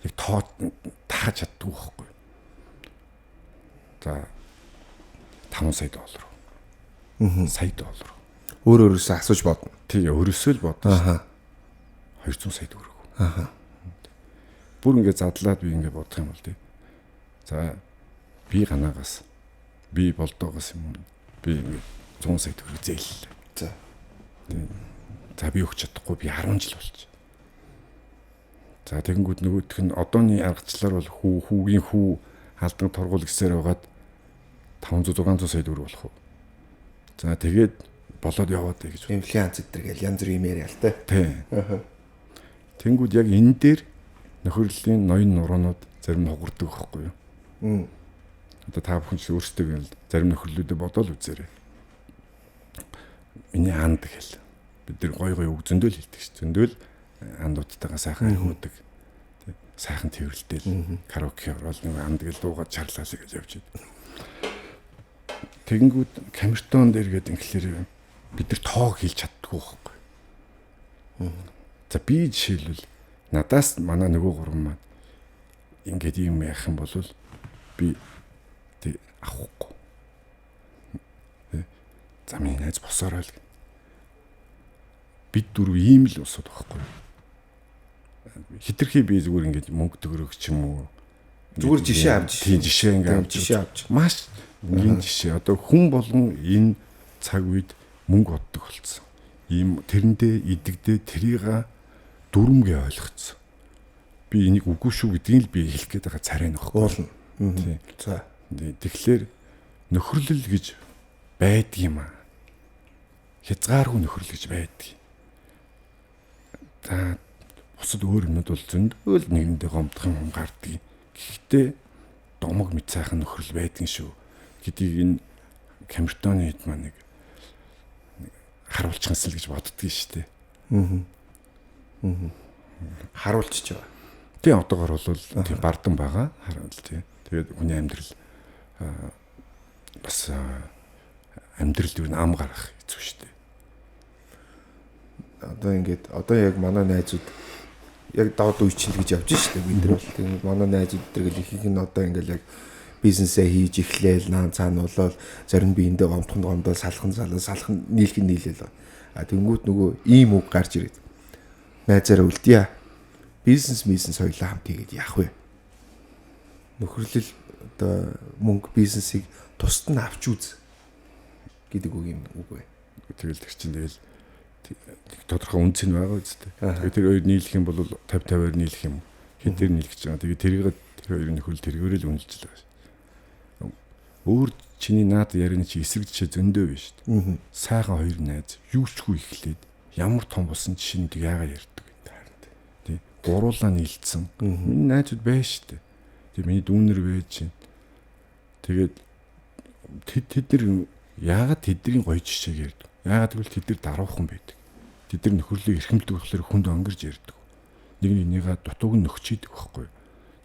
яг тааж чаддаг байхгүй юу? За 5 сая доллар. Сая доллар. Өөрөөсөө асууж бодно. Тэгээ өөрөөсөө л бодно. 200 сая төгрөг. Бүр ингэ задлаад би ингэ бодох юм бол тий. За би ганаагаас би болдоогоос юм. Би ингэ 100 сая төгрөг зээллээ. За. За би өгч чадахгүй би 10 жил болж. За тэгэнгүүт нөгөөх нь одооний аргачлаар бол хүүгийн хүү халдан торгуул гэсээр байгаад 500 600 сая төгрөг болох уу. За тэгээд болоод яваад гэж. Инфляц гэдэг л янз бүрийн яриа л тий. Тэнгүүд яг энэ дээр нөхөрлөлийн ноён нуруунууд зарим нь хугардаг байхгүй юу? Одоо та бүхэн ч өөрсдөө зарим нөхөрлөлүүдэд бодоол үзээрэй. Миний анд гэл. Бид нар гой үг зөндөл хэлдэг ш. Зөндөл андуудтайгаа сайхан хөөдөг. Тэ сайхан тэрвэрлдээл караоке орол нэг анд гэл дуугаад чарлаалаа гэж явж байд. Тэгэнгүүт камертон дээр гээд инглээр бид нар тоог хэлж чаддгүй байхгүй. За би жишээлбэл надаас манай нөгөө гурван маань ингээд юм яах юм бол би тэг авахгүй. За миний найз босоорой л. Бид дөрөв ийм л усууд байхгүй. Хитрхи би зүгээр ингээд мөнгө төгрөг ч юм уу. Зүгээр жишээ авч. Тийм жишээ ингээд жишээ авч. Маш энгийн жишээ. Одоо хүн болгон энэ цаг үед мөнгө боддог болсон. Ийм тэрэндээ идэгдээ тэрийг дүрмгээ ойлгоцсон. Би энийг үгүй шүү гэдгийг л би хэлэх гээд байгаа царай нөхгүй. Уулна. Тийм. За. Тэгэхээр нөхөрлөл гэж байдаг юм аа. Хязгааргүй нөхөрлөл гэж байдаг. За бусад өөр юмуд бол зөндөл нэгэндээ гомдох юм гардыг. Гэхдээ домог мэд сайхан нөхөрлөл байдаг шүү гэдгийг энэ камертоны хэд маань нэг харуулчихсан л гэж боддгийг шүү дээ. Харуулчих жаа. Тийм одоогор бол тийм бардан байгаа харуул тийм. Тэгээд хүний амьдрал бас амьдрал юу ам гарах хэцүү шүү дээ. Одоо яг манай найзууд яг доод үе чинь гэж явж штэ бид нар бол тийм манай найзууд дээр их нь одоо ингээл яг бизнесээ хийж эхлээл наан цаана болол зарим биендээ гомдол салхан нийлээл. Тэнгүүт нөгөө ийм үг гарч ирээд найзаараа үлдъя. Бизнес хоёулаа хамт хийгээд яах вэ? Нөхөрлөл одоо мөнгө бизнесийг тусад нь авч үз гэдэг үг юм үг вэ? Тэгэл тэр чинь тэгэл тодорхой үнц нь байгаа үстэй. Тэгээд тэр хоёр нийлэх юм бол 50-50-аар нийлэх юм. Хин тэр нийлэх гэж байгаа. Тэгээд тэрийг тэр хоёрын нөхөрлөл тэргээрээ л үнэлж байгаа шүү. Өөр чиний наад ярина чи эсрэг жишээ зөндөө биш шүү. Сайхан хоёр найз юу ч хүү ихлээд ямар том болсон жишээ нь яагаад ярьдаг вэ? Тий. Гуруулаа нийлцсэн. Миний найзууд байж шүү. Тэг миний дүүнэр байж. Тэгээд тэд нар яагаад тэдний гоё жишээг ярьдаг? Яагаад гэвэл тэд нар даруухан байдаг. Тэд нар нөхөрлөгийг эрхэмлдэг болохоор хүнд өнгөрж ярьдаг. Нэг нэгнийгээ дутууг нь нөхчийдэг байхгүй.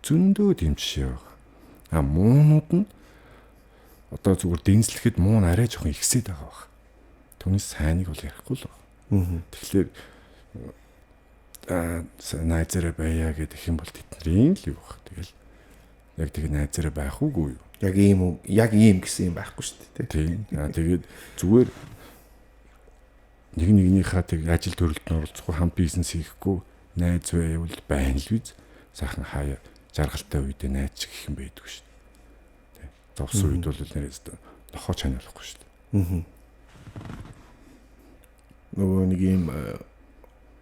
Зөндөө тийм жишээ байгаа. Муунууд нь одоо зүгээр дэнслэхэд муу нь арай жоохон ихсээд байгаа баг. Түүнээс сайныг бол ярихгүй л байна. Тэгэхээр найзаараа байя гэдэг юм бол тэдний л юу баг. Тэгэл яг тэг найзаараа байх уугүй юу? Яг ийм гэсэн юм байхгүй шүү дээ. Тийм. Тэгээд зүгээр нэгнийхээ тэг ажил төрөлд оролцохгүй хамт бизнес хийхгүй найз байвал байна л үз. Сайхан хаяа жаргалтай үедээ найз гэх юм байдаг шүү дээ. Зовс үед бол нэрээс нохоо чанаалахгүй шүү дээ. Нөгөө нэг юм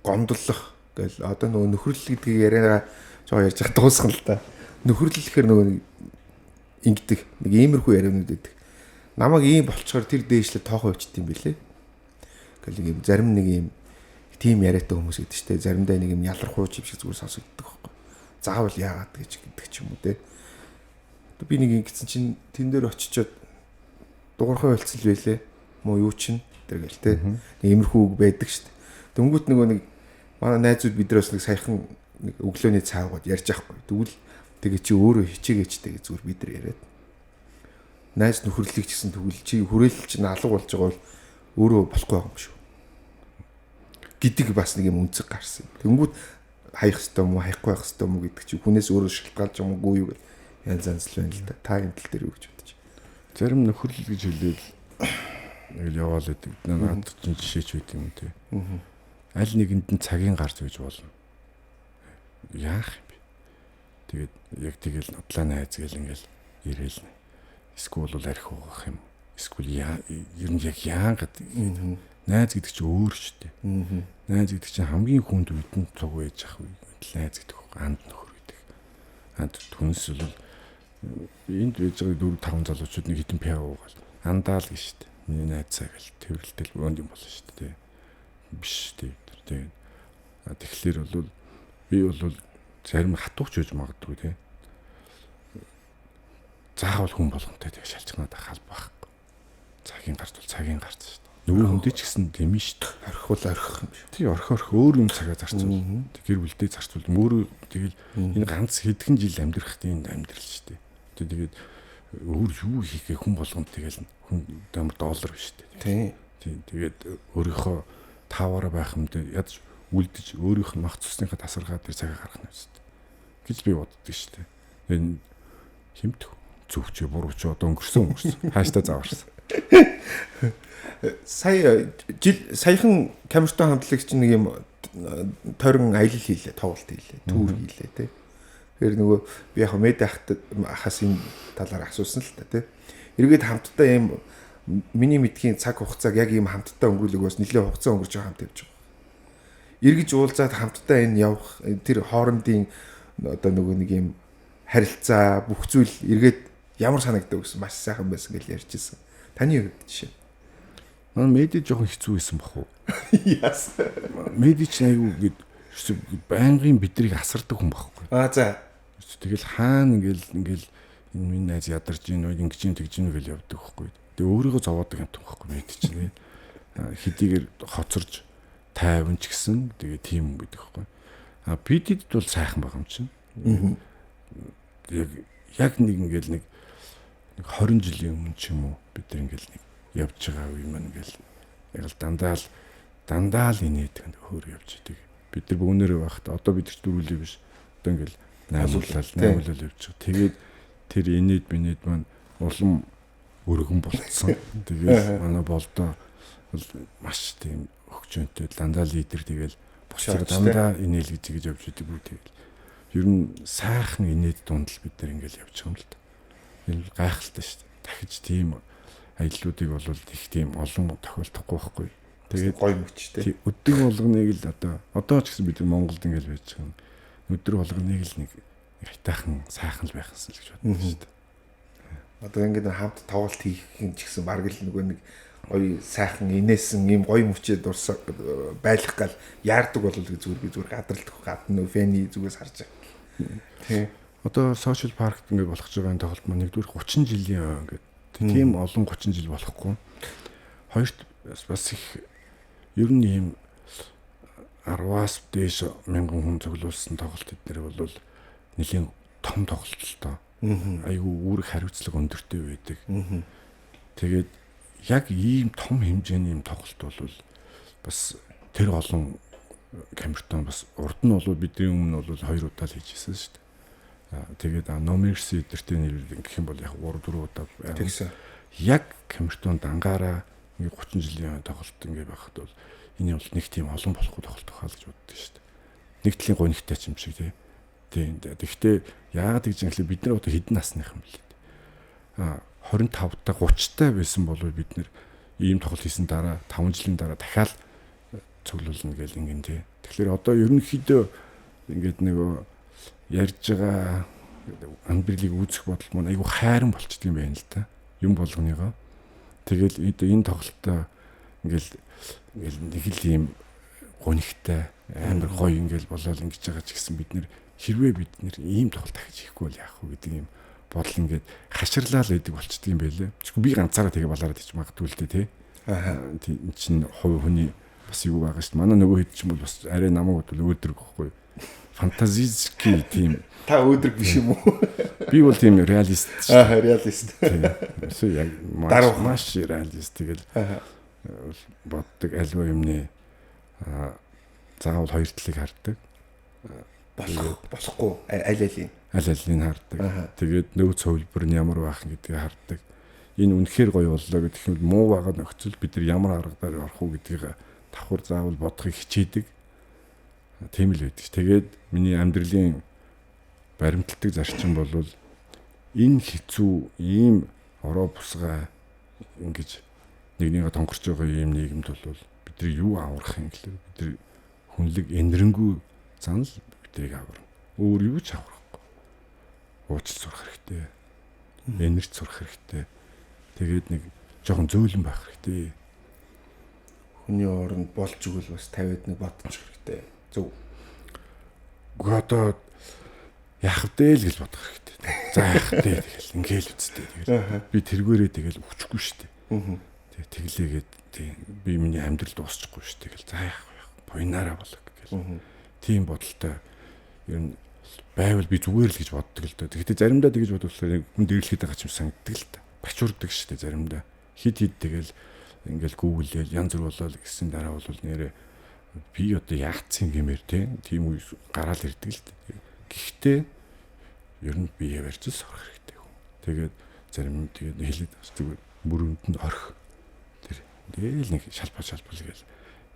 гомдлох гэл одоо нөгөө нөхрөл гэдгийг яриа жоо ярьж байгаа дуусгана л да. Нөхрөл гэхээр нөгөө ингэдэг нэг иймэрхүү яриануд байдаг. Намайг ийм болчоор тэр дээшлээ тоохоо өчт юм бэлээ. Гэл нэг зарим нэг юм тим яриатай хүмүүс гэдэг чинь заримдаа нэг юм ялархууч юм шиг зүгээр сонсогддог байхгүй. Заавал яагаад гэж гэдэг ч юм уу те. Би нэг ингэсэн чинь тэн дээр очичоод дуурхай болцол байлээ. Муу юу чин тэр гэл те. Нэг иймэрхүү үг байдаг шүү дээ. Дөнгөт нөгөө нэг манай найзууд бидрээс нэг саяхан нэг өглөөний цаагууд ярьж байхгүй. Тэгвэл тэгээ чи өөрөө хичээгээчтэй гэж зүгээр бид нар яриад. Найз нөхөрлөлийг ч гэсэн тэгвэл чи хүрээлэл чинь алга болж байгаа бол өөрөө болохгүй байгаа юм шүү. Гэдэг бас нэг юм үнцэг гарсан. Тэнгүүд хаях хэвээр юм уу, хаяхгүй байх хэвээр юм уу гэдэг чи хүнээс өөрөө шалтгаалж байгаа юм уу юу гэл янз янз л байна л да. Та энэ тал дээр юу гэж бодож. Зарим нөхөрлөл гэж хэлээл нэг яваал гэдэг. Наад чинь жишээч байт юм те. Аль нэгэнд нь цагийн гарч байж болно. Яах юм бэ? Тэгээд яг тэгэл нотлаа найз гэл ингээл ирээл. Эсвэл бол архи угаах юм. Эсвэл ер нь яг яагаад найз гэдэг чинь өөр шүү дээ. Найз гэдэг чинь хамгийн хүнд үед нь цуг байж ах үед найз гэдэг анд нөхөр гэдэг. Анд түнс бол энд байж байгаа 4-5 залуучууд нэг хитэн пиа уугаал андаал гэж шүү дээ. Миний найзаа гэл тэрвэрлтэл бөөнд юм болно шүү дээ. Биш дээ. Тэгэхээр бол би бол зарим хатууч гэж магадгүй тий. Заавал хүн болгонтэй тэг шалчганаад ахал байхгүй. Цагийн гарч бол цагийн гарч шүү дээ. Нөгөө хүндээ ч гэсэн тийм шүү дээ. Орхивол орхих юм шүү. Тий орхих өөр юм цагаа зарцуул. Гэр бүлдээ зарцуул. Мөрөө тэгэл энэ ганц хэдхэн жил амьдрах тийм амьдрал шүү дээ. Тэгээд өөр юу хийхээ хүн болгонд тэгэл хүн амар доллар шүү дээ. Тий. Тэгээд өөрийнхөө тааваараа байх юм дээр ядч үлдэж өөрийнх нь мах цусныхаа тасаргаа дээр цагаа гаргах нь шүү дээ. Гэж би боддог шүү дээ. Энэ хэмтэх зөвч бурууч одоо өнгөрсөн. Хааштай зааварсан. Саяхан камертон хамтлагч нэг юм тойрон аялал хийлээ, тоглолт хийлээ, түүр хийлээ тий. Тэгэхээр нөгөө би яг медиа ахаас энэ талаар асуусан л та тий. Эргээд хамтдаа ийм миний мэдхийн цаг хугацааг яг ийм хамтдаа өнгөрүүлэх бас нэлээд хугацаа өнгөрч байгаа хамт явж байгаа. Эргэж уулзаад хамтдаа энэ явах тэр хоорондын одоо нөгөө нэг юм харилцаа бүх зүйл эргээд ямар санагдав гэсэн маш сайхан байсан гэж ярьж ирсэн. Таны хувьд жишээ. Манай медиа жоохон хэцүү байсан бах уу? Яс. Медиа ч айгүй гээд байнгын бидрийг асардаг хүн байхгүй. За. Тэгэл хаана ингээл энэ минь найз ядарч ийн үү ингэж ин тэгж ин гэж явдаг байхгүй. Тэгээ өөрийгөө зовоодаг юм байхгүй медиа ч нэ. Хэдийгээр хоцорж тайван ч гэсэн тэгээ тийм юм байдаг байхгүй. Бидэд бол сайхан байгаа юм чинь. Яг нэг ингээл нэг 20 жилийн өмнө ч юм уу бид нар ингээл нэг явж байгаа үе маань ингээл яг л дандаа л инээд хөөр явж идэг. Бид нар бүүнээрээ байхдаа одоо бид ч дөрүлээ биш. Одоо ингээл наймуулал явж байгаа. Тэгээд тэр инээд минээд маань улам өргөн болцсон. Тэгээд манай болдоо маш тийм хөгжөөнтэй дандаа лидер тэгэл босчоор дандаа инээл гэж явж идэг бүр тэгэл. Ер нь сайхан инээд дунд л бид нар ингээл явж байгаа юм л та. Энэ гайхалтай шүү дээ. Дахиж тийм аяллуудыг бол их тийм олон тохиолдохгүй байхгүй. Тэгээд гоё мөчтэй. Өдөр болгоныг л одоо ч гэсэн бид Монголд ингээл байж байгаа. Өдөр болгоныг л нэг хайтаахан сайхан л байхсан л гэж боддог шүү дээ. Одоо ингээд хамт тоглолт хийх юм ч гэсэн баг л нөгөө нэг гоё сайхан инээсэн ийм гоё мөчтэй дурсаг байлах гал яардаг бол зүгээр би зүгээр гадралдах гадна фэний зүгээс харж байгаа. Тийм. Одоо сошиал паркт ингээд болох ч байгаа тоглолт маань нэгдүгээр 30 жилийн ингээд тийм олон 30 жил болохгүй. Хоёрт бас их ер нь ийм 10-аас дээш мянган хүн цуглуулсан тоглолт эднэр бол нэлийн том тоглолт л доо. Айгу үүрэг хариуцлага өндөртэй байдаг. Тэгээд яг ийм том хэмжээний юм тоглолт бол бас тэр олон камертон бас урд нь бол бидний өмнө бол 2 удаа л хийжсэн шүү дээ. Тэгээд номерс эдэртэй нэр гэх юм бол яг 3-4 удаа тэгсэн. Яг камертон дангаараа ингээ 30 жилийн тоглолт ингээ байхад бол энэ бол нэг тийм олон болохгүй тоглолт байхаа л гэж боддог шүү дээ. Нэг талын гонигтай ч юм шиг тийм. Тэгэхдээ яагаад гэж юм бэ? Бид нар одоо хэдэн насных юм бэ? 25-та 30-та байсан бол бид нэр ийм тоглолт хийсэн дараа 5 жилийн дараа дахиад цуглуулна гэл ингэн тий. Тэгэхээр одоо ерөнхийдөө ингээд нөгөө ярьж байгаа амьдралыг үүсгэх бодол маань айгүй хайран болчдөг юм байна л та. Юм болгоныгоо. Тэгэл энэ тоглолтоо ингээл нэг л ийм гонигтай амар гоё ингээл болоод ингэж байгаа ч гэсэн бид нэр хэрвээ бид нэр ийм тоглолт дахиж хийхгүй бол яах вэ гэдэг юм бодол ингээд хаширлаа л байдаг болчдөг юм байлээ. Тэгэхгүй би ганцаараа тэгээ балаараад ич магадгүй л дээ тий. Тийм чинь хувь хүний бас юу байгаа шүү дээ. Манай нөгөө хэд ч юм бол бас арай намайг бодвол өөдрөг гэхгүй. Фантазический тийм. Та өөдрөг биш юм уу? Би бол тийм реалист шүү дээ. Реалист. Тийм. Яг маш реалист тэгэл боддог альва юмны заавал хоёр талыг хардаг. Болохгүй аль алийг хардаг. Тэгээд нөөц хувилбар нь ямар байх гэдгийг хардаг. Энэ үнэхээр гоё боллоо гэх юм муу байгаа нөхцөл бид нар ямар аргаар орох уу гэдгийг давхар заавал бодохыг хичээдэг. Тийм л байдаг. Тэгээд миний амьдралын баримтлагдаг зарчим бол энэ хэцүү ийм ороо бусгай ингэж нэгнийгээ тонгорч байгаа ийм нийгэмд бол бид нар юу аврах юм гэхээр бид нар хүнлэг энэрэнгүй занал бидрийг аварна. Өөр юу ч аврахгүй. Уучлал сурах хэрэгтэй. Энерги сурах хэрэгтэй. Тэгээд нэг жоохон зөөлөн байх хэрэгтэй. Хүний оронд болж игэл бас 50-д нэг бодчих хэрэгтэй. Зөв. Одоо яах вэ л гэж бодох хэрэгтэй. За яах вэ тэгэл ингээл үсттэй тэгэл. Би тэргээрээ тэгэл өчгүй штэ. Тэгээ тэглээгээд би миний амьдрал дуусчихгүй штэ тэгэл. За яах вэ? Буйнаараа болог гэл. Тийм бодолтой ер нь байвал би зүгээр л гэж боддог л доо. Тэгэхдээ заримдаа тэгж бодвол хүн дэрлэхэд байгаа ч юм санагддаг л та. Бачуурдаг штэ заримдаа. Хид тэгэл ингээл гүүглээл янз бүр болол гэсэн дараа бол нэрээ би одоо яагцсан гэмээр тийм үе гараал ирдэг л дээ. Гэхдээ ер нь би яварч сурах хэрэгтэй хүн. Тэгээд зарим тэгээд хэлээд зүгээр мөрөнд нь орх. Тэгэл нэг шалбал гээл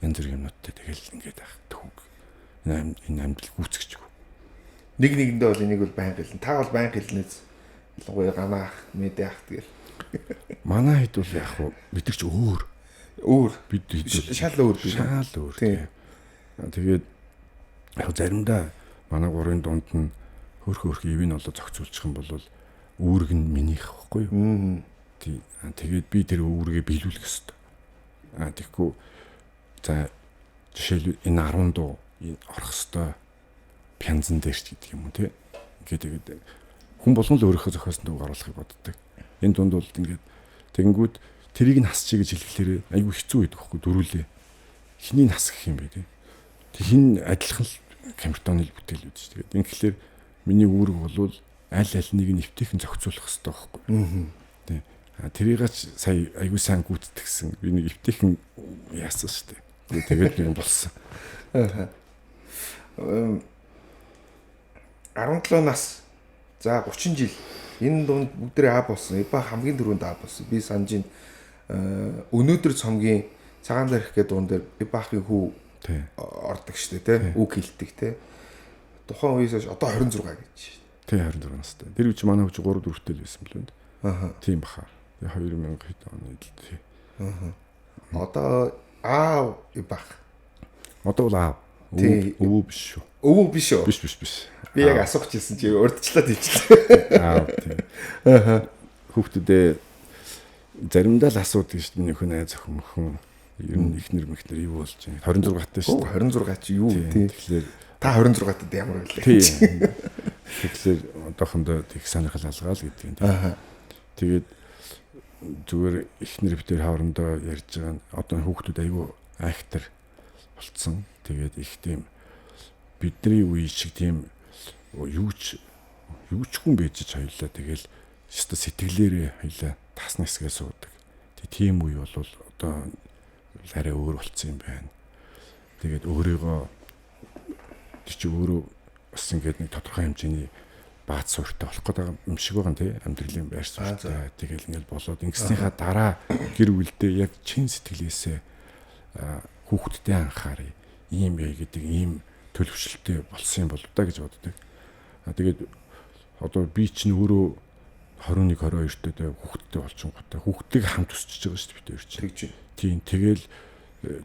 янз бүр юмнуудтай тэгэл ингээд ах төгөг. Энэ амьдрал гүйцэгчгүй. Нэгэндээ бол энийг бол байнга хэлнэ. Та бол байнга хэлнэз. Ялангуяа ганаах, мэдээ ах тэгэл. Манай хэд бол яг уу бид ч өөр бид шал өөр. Тэгээд яг заримдаа манай гурын дунд нь хөрх ивэн олоо зохицуулчих юм бол үүрэг нь минийх байхгүй юу? Тэгээд би тэр үүргээ биелүүлэх ёстой. Тэгэхгүй за жишээл энэ 10 дуу орох ёстой пянзан дээр ч гэдэг юм уу тий. Ингээд хүн болгон л өөрийнхөө зохиосон дууг оруулахыг боддог. Энэ дунд бол ингээд тэгэнгүүт тэрийг нь хасчих гэж хэлэхлээр айгүй хэцүү байдаг байхгүй дөрүүлээ. Хинийг хасах юм бэ тий. Тэг хин адилхан л камертоны бүтээл үүдэж. Тэгээд ингэхлээр миний үүрэг бол аль аль нэг нь нэвтэйхэн зохицуулах хэрэгтэй байхгүй. Тэрийгач сая аягүй сайн гүйцэтгсэн. Би нэг эвтэйхэн яасан шүү дээ. Тэгээд би болсон. 17 нас. За 30 жил. Энэ дунд бүгдээ А болсон. Эба хамгийн дөрөнд А болсон. Би санаж өнөөдөр цомгийн цагаан зарих гэдэг дуун дээр Эбахын хүү ордог штэ тий. Үг хэлдэг тий. Тухайн үеэс одоо 26 гэж. Тий 26 настай. Тэр үчи манай хүч 3 4-тэй л байсан юм л байна. Тийм баха. 2000 хэд оны л тий. Одоо А Эбах. Одоо бол А. Өвөө биш шүү. Өвөө биш үү? Биш. Би яг асуух гэсэн чи урдчлаад ичлээ. Тийм. Хүүхдүүдээ заримдаа л асуудаг шүү дээ. Нөхөн найз охин ер нь ихнэр мөхнөр юу болж байна? 26 таа шүү дээ. 26 чи юу тий. Тэгэхээр та 26 тад ямар байлаа? Тийм. Тэгэхээр одоохондоо их сонирхол алгаал гэдэг юм. Тэгээд зүгээр ихнэр битэр хоорондоо ярьж байгаа нь одоо хүүхдүүд айгүй айхтар болцсон. Тэгээд их тийм бидний үе шиг тийм юучгүй байж хоёлаа тэгэл өстө сэтгэлээрээ хоёлаа тасна хэсгээ суудаг. Тийм үе бол одоо арай өөр болцсон юм байна. Тэгээд өөрийгөө чи өөрөө бас ингээд нэг тодорхой хэмжээний бааз суурьтай болох гэдэг юм шиг байгаа тий амьдралын байр суурьтай. Тэгэл ингээд болоод ингэснийхаа дараа гэр бүлдээ яг чин сэтгэлээсээ хүүхдтэй анхаарай. Ийм яа гэдэг ийм төлөвшөлтэй болсон юм болоо да гэж боддог. Тэгээд одоо би ч өөрөө 21 22 дэх хүүхдтэй болчихготой хүүхдийг хамт өсчихөж байгаа шүү дээ бид хоёр чинь. Тийм тэгэл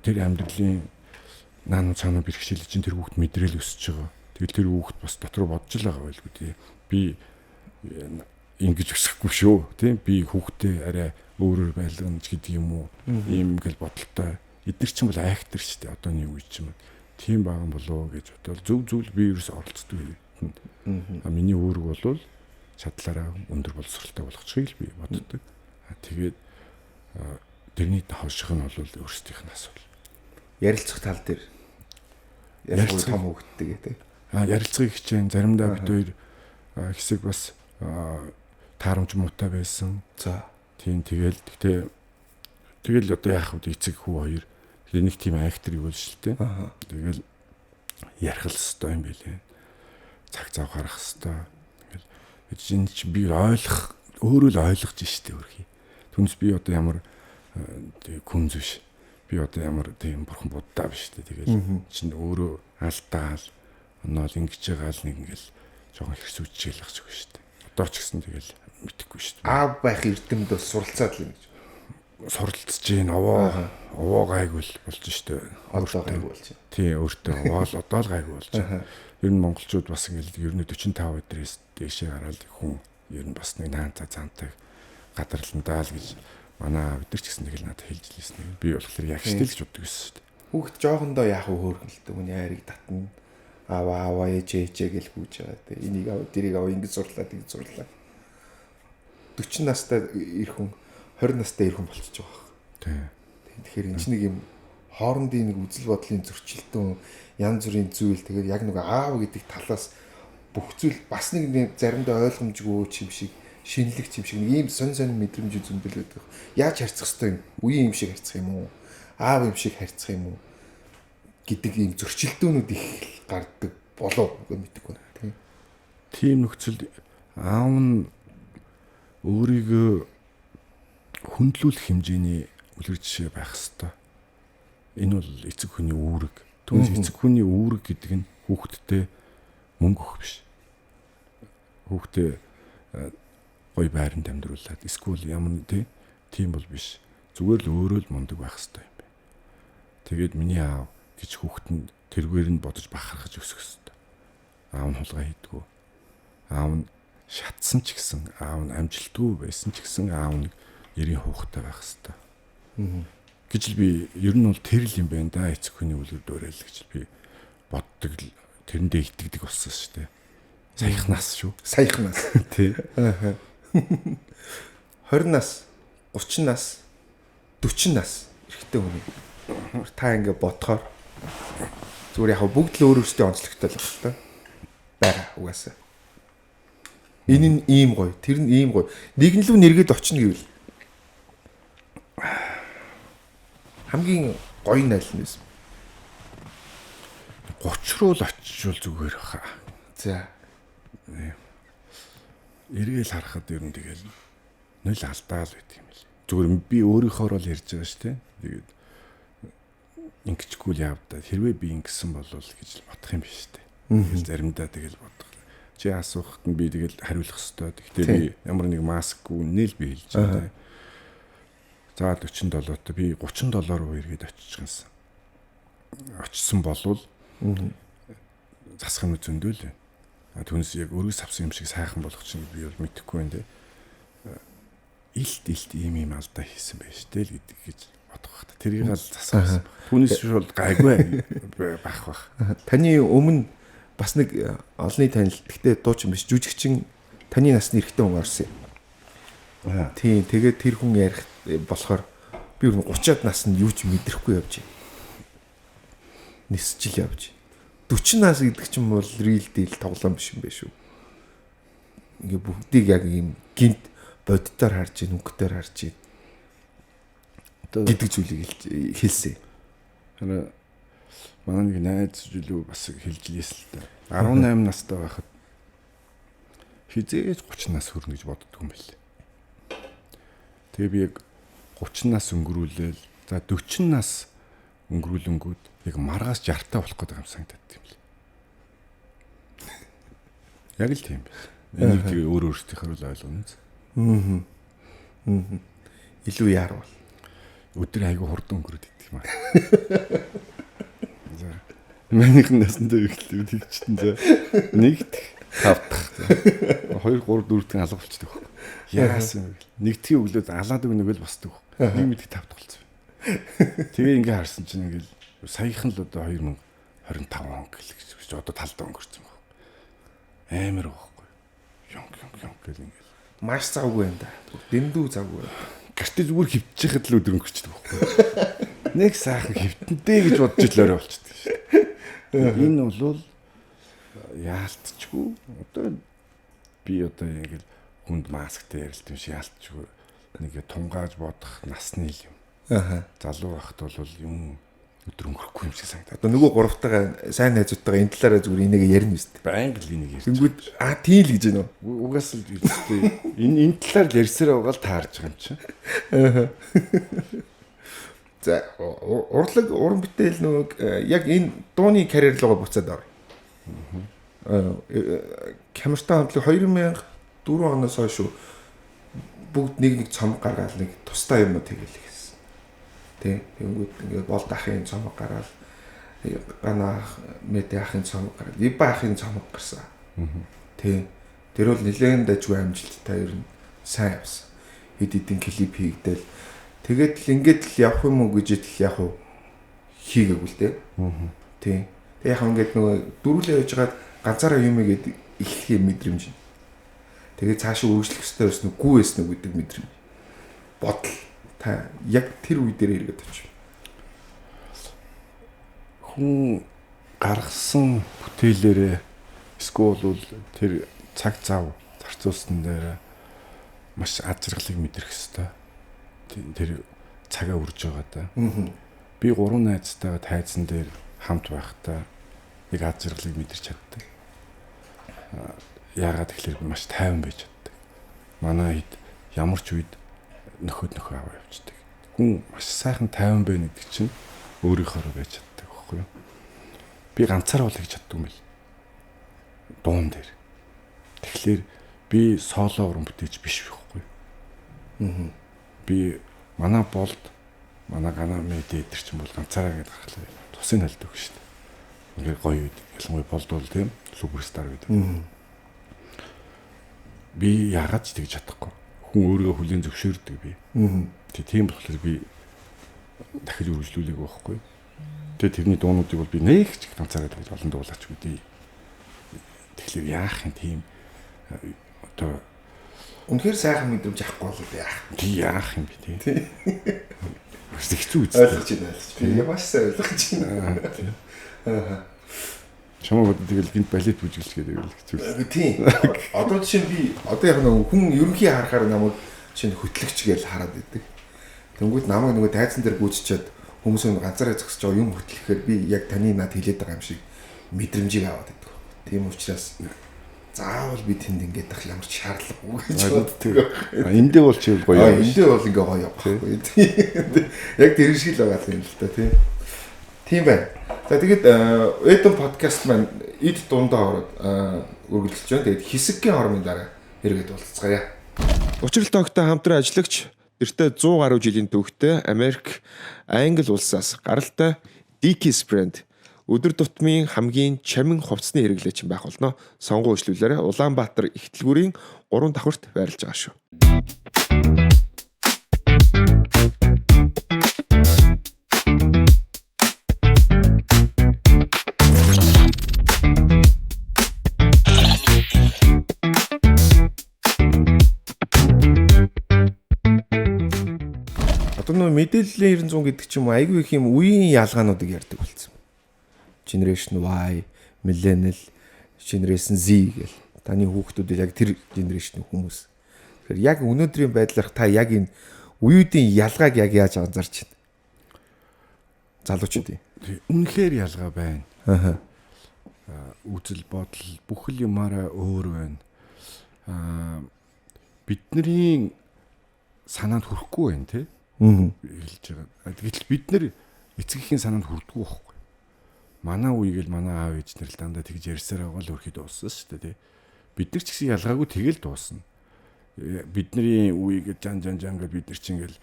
тэр амьдралын наан цаанаа бэрхшээл чинь тэр хүүхд мэдрээл өсөж байгаа. Тэгэл тэр хүүхд бас дотор бодж л байгаа байлгүй тий. Би ингэж өсөхгүй шүү. Тийм би хүүхдээ арай өөрөөр байлгана гэдэг юм уу? Ийм ингээл бодолтой. Эдгээр чинь бол айхтар шүү дээ. Одооний үе чинь тийм байгаа юм болоо гэж бодвол зөв би ерөөс оролцдог. Миний үүрэг бол чадлаараа өндөр боловсралтай болгочихъя л би боддог. Тэгээд тэрний хойших нь бол өөрсдийнх нь асуул. Ярилцах тал дээр ярилцах том хөвгддөг гэдэг. Ярилцахыг хичээн заримдаа бид хоёр хэсэг бас таарамж муутай байсан. За. Тийм тэгэл одоо яах вэ эцэг хүү хоёр нэг тийм айхтар юу л шүү дээ. Тэгэл ярих л хэвээр юм билээ. Цаг зав гарах хэвээр. Тэгэл энэ чи би өөрөө л ойлгож штэ өрхий. Түнс би одоо ямар күнз биш. Би одоо ямар тийм бурхан буддаа биш штэ. Тэгэл чинь өөрөө алдаал оноол ингэж байгаа л нэг ингээл жоохон хэрсүүчээл ах зүг штэ. Одоо ч гэсэн тэгэл мэдэхгүй штэ. Аа байх эрдэмд бас суралцаад л юм гэж. Суралцж гин овоо гайгүй л болж штэ. Одоо гайгүй болж байна. Тий, өөртөө овоол одоо л гайгүй болж байна. Ер нь монголчууд бас ингээл ер нь 45 өдрөөс дээшээ гараад хүн ер нь бас нэг наанта цаантай гадарландаа л гэж манай бид нар ч гэсэн тэгэл надад хэлж лээсэн. Би болохоор яг штэ л гэж боддог байсан штэ. Хүүхд жоохондоо яах вэ хөөрхөлтэй хүний хайрыг татна. Аваа ээжээ гэл хүүж байгаа те. Энийг ав дэрийг ав ингэж сурлаа тэгж сурлаа. 40 настай ирэх хүн 20 настай ирэх хүн болчихж байгаа. Тий. Тэгэхээр энэ ч нэг юм хоорондын нэг үзэл бодлын зөрчилтөн янз бүрийн зүйл тэгээд яг нэг аав гэдэг талаас бүх зүйл бас нэг заримдаа ойлгомжгүй юм шиг шинэлэг юм шиг нэг ийм сонь мэдрэмж зөндөл байдаг. Яаж харьцах хэвтэй юм? Үеийн юм шиг харьцах юм уу? Аав юм шиг харьцах юм уу? Гэдэг ийм зөрчилдөөнүүд их гардаг болоо мэдээгүй тийм. Тийм нөхцөлд аав нь өөрийгөө хүндлүүлэх хэмжээний үлгэр жишээ байх хэвээр. Энэ бол эцэг хүний үүрэг. Түүнээс эцэг хүний үүрэг гэдэг нь хүүхдтэй мөнгө өгөх биш. Хүүхдээ гой байранд амьдруулад эсвэл ямар тийм бол биш. Зүгээр л өөрөө л мундаг байх хэрэгтэй юм байна. Тэгээд миний аав гэж хүүхдэнд тэргээр нь бодож бахархаж өсөх хэрэгтэй. Аав нь хулгай хийдэггүй. Аав нь шатсан ч гэсэн, аав нь амжилтгүй байсан ч гэсэн аав нь ярийн хуухтай байх хэрэгтэй. Гэж л би ер нь бол тэр л юм байна да эцэг хүний үлгэр дуурайл гэж би боддог л тэрэндээ итгэдэг болсон шүү дээ. Саяхнаас шүү. Саяхнаас. Тий. 20 нас, 30 нас, 40 нас эрэгтэй хүний. Та ингэ бодохоор зүгээр яг бүгд л өөрөөсөө онцлогтой л байна та. Бага угаасаа. Энэ нь ийм гоё, тэр нь ийм гоё. Нэг нь л нэргээд очно гэвэл хамгийн гоё нь аль нь вэ? 30 руу л очивол зүгээр хаа. За. Эргээл харахад ер нь тэгэл нөл алдаа л байт юм л. Зүгээр би өөрийнхөө л ярьж байгаа шүү дээ. Тэгээд ингэчгүй л явдаа. Хэрвээ би ингэсэн бол гэж бодох юм биш үү? Тэгэл заримдаа тэгэл бодох. Чи асуухад нь би тэгэл хариулах ёстой. Гэхдээ би ямар нэг маскгүй нэл би хэлж байгаа. За $47 та би $30 руу эргээд очижгансан. Очсон болвол засах нь зөндөл байна. Түүнээс яг өргөс авсан юм шиг сайхан болох чинь би бол мэдэхгүй байна те. Илт ийм алдаа хийсэн байж тэл гэдэг гэж бодох бах. Тэрийг л засах. Түүнээс бол гайгүй бах. Таны өмнө бас нэг олонний танил гэхдээ дуучин биш жүжигчин таны насны эрэгтэй хүн орсон юм. Тийм тэгээд тэр хүн ярих болохоор би 30-аад наснд юу ч мэдрэхгүй явж байна. Нисчил явж. 40 нас гэдэг чинь бол real deal тоглоом биш юм байна шүү. Ингээ бүгдийг яг ийм гинт боддоор харж ийн, өнгөтөр харж ийн. Гэдэг зүйлийг хэлсэн. Манай нэг найз жилүү бас хэлж лээсэн л да. 18 настай байхад хизээж 30 нас хүрнэ гэж боддог юм байна. Тэгээ би яг 30 нас өнгөрүүлээл за 40 нас өнгөрүүлэнгүүд яг маргаас 60 таа болох гэдэг юм санагдаад юм л. Яг л тийм байна. Энийг тэгээ өөртөөхөр л ойлгоно. Илүү яарвал өдөр айгу хурдан өнгөрөөд идэх юм аа. За. Манийх настай ихлэв тэгчтэн за. Нэгт тавдах. 2 3 4 дэх алга болчихдог. Яасан вэ? Нэгтгий өглөөд алаад өгнөг л босдог. Нэг мэд тавдах болсон. Тэгээ ингээ харсан чинь ингээл саяхан л одоо 2025 он гэлээ. Одоо талдаа өнгөрсөн баг. Амар байхгүй. Ёнг гэл ингээл. Маш завгүй юм да. Дэндүү завгүй. Гэртэл зүгээр хөвчихэхэд л өдөр өнгөрчдөг байхгүй. Нэг сайхан хөвтөнтэй гэж бодож л орой болчихдог шүү дээ. Энэ бол яалтчгүй. Одоо би одоо ингээл хүнд масктай ярилт юм шиг яалтчгүй. Нэг тунгааж бодох насны юм. Залуу байхад бол юм өдөр өнгөрөхгүй юм шиг санагдаад. Одоо нөгөө гуравтайгаа сайн найзуудтайгаа энэ талаараа зүгээр энийг ярина шүү дээ. Байнга л энийг ярьж. Тэнгүүд тийм л гэж байна уу? Угаас л үстэй. Энэ талаар л ярьсараа угаал таарж байгаа юм чинь. За урлаг уран бүтээл нөгөө яг энэ дууны карьер руугаа буцаад ор. Камертаа хамтлаг 2004 оноос хойш бүгд нэг цомог гаргаад нэг тустай юм уу тэгэлээ. Тэнгүүд ингээд болд ахын цомог гараад гана мэд ахын цомог гараад иба ахын цомог гарсан. Тэр бол нэлээд дажгүй амжилттай ер нь сайн явсан. Хэд хэдэн клип хийгдэл тэгээд л ингээд л явах юм уу гэж л яг уу хийгээгүй л дээ. Тэг яг ингээд нөгөө дөрүлээ явж байгаад ганцаараа юм игээд эхлэх мэдрэмж. Тэгээд цаашаа үргэлжлэх ёстой байсан уу, гүй байсан уу гэдэг мэдрэмж. Бодол та яг тэр үе дээр хэрэгэд очив. Хүн гаргасан бүтээлээрээ эсвэл тэр цаг зав зарцуулсан дээр маш аз жаргалыг мэдрэх ёстой. Тэр цагаа үрж байгаа да. Би 3 найзтайгаа тайзан дээр хамт байхдаа нэг аз жаргалыг мэдэрч чаддаг. Яагаад тэгэхээр маш тайван байж чаддаг. Манай хэд ямар ч үед нөхөд аваа явждаг. Хүн маш сайхан тайван байна гэдэг чинь өөрийнхөө байж чаддаг байхгүй юу? Би ганцаараа бол хийж чаддаг юм бэл. Дуун дээр. Тэгэхээр би соло уран бүтээч биш байхгүй юу? Би манай болд манай гана мэдээ дээр чинь бол ганцаараа ингэ гарахлаа. Тусын хальт өгч шүү дээ. Ингээ гоё үед ялангуяа болд бол тийм суперстар гэдэг. Би яагаад ч тэгж чадахгүй. Хүн өөрийгөө хүлийн зөвшөөрдөг би. Тийм болохоор би дахиж үргэлжлүүлээг байхгүй. Тэгээ тэрний дуунуудыг бол би нэг ч ганцаараа тэгж олон дуулаач үгүй. Тэгэхээр яах юм тийм одоо үнэхээр сайхан мэдрэмж авахгүй бол яах. Тий яах юм бэ тий. Хэцүү үст. Ойлгож байна. Би маш сайн ойлгож байна. Чамаа тэгэл гинт балет бүжиглэх гэдэг л хэцүү. Тийм. Одоо жишээ нь би одоо яг нэг хүн ерөнхий харахаар намайг чинь хөтлөгч гэж хараад байдаг. Тэнгүүд намайг нөгөө тайзан дээр гүйцчихэд хүмүүс нь ганцаараа зогсож байгаа юм хөтлөхээр би яг таны над хэлээд байгаа юм шиг мэдрэмжийг аваад байдаг. Тийм учраас заавал би тэнд ингээд ах ямар ч шаардлагагүй гэж боддог. Эндээ бол чи гоё. Эндээ бол ингээ гоё явахгүй. Яг тэр шиг л байгаа юм л та тийм. Тийм байна. За тэгээд Эдэн подкаст маань эд дундаа ороод үргэлжилж байна. Тэгээд хэсэггийн хормын дараа хэрэгэд уулзцгаая. Учрал тогтой хамтран ажиллагч эртээ 100 гаруй жилийн түүхтэй Америк, Англи улсаас гаралтай Dickies брэнд өдөр тутмын хамгийн чамин хувцсны хэрэглээч байх болно. Сонгон үйлчлүүлээрээ Улаанбаатар Ихтлгүүрийн 3 давхарт байрлаж байгаа шүү. Мэдээллийн 900 гэдэг ч юм уу айгүй их юм үеийн ялгаануудыг ярьдаг болсон. Generation Y, Millennial, Generation Z гэл. Таны хүүхдүүд яг тэр generation хүмүүс. Тэгэхээр яг өнөөдрийн байдлаар та яг энэ үеүүдийн ялгааг яг яаж анзаарч байна? Залуучуудын. Үнэхээр ялгаа байна. Үзэл бодол бүх юмараа өөр байна. Бидний санаанд хүрэхгүй байна те. Хэлж байгаа. Гэтэл бид нэр эцгийнхээ санаанд хүрдэггүй байхгүй. Манай үеийг л манай аав ээж нар л дандаа тэгж ярьсаар байгаа л өрхөд дууссан шүү дээ. Бид нар ч гэсэн ялгаагүй тэгэл дуусна. Бидний үеийг жан гэл бид нар чинь ингээл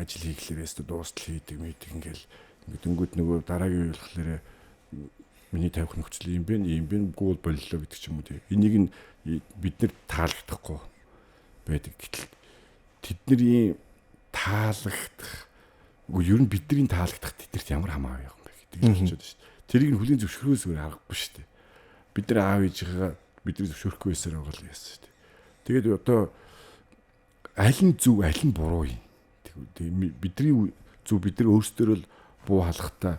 ажил хийхлээрээс дуустал хийдэг мэдэг ингээл дөнгөд нөгөө дараагийн үе болохоор миний тавих нөхцөл юм бэ гол боллоо гэдэг ч юм уу тийм. Энийг нь бид нар таалагдахгүй байдаг. Гэтэл тэдний таалагдах ер нь бидний таалагдах тэднэрт ямар хамаа байх юм бэ гэдэг хэлж байна шүү дээ. Тэрийг нь хүлийн зөвшөөрөхөөс өөр аргагүй шүү дээ. Бид нар аав ээжийнхээ бидний зөвшөөрөхгүй байсаар байгаа л яасан шүү дээ. Тэгээд одоо аль нь зөв аль нь буруу юм. Бидний зөв бид нар өөрсдөө л буу халахтаа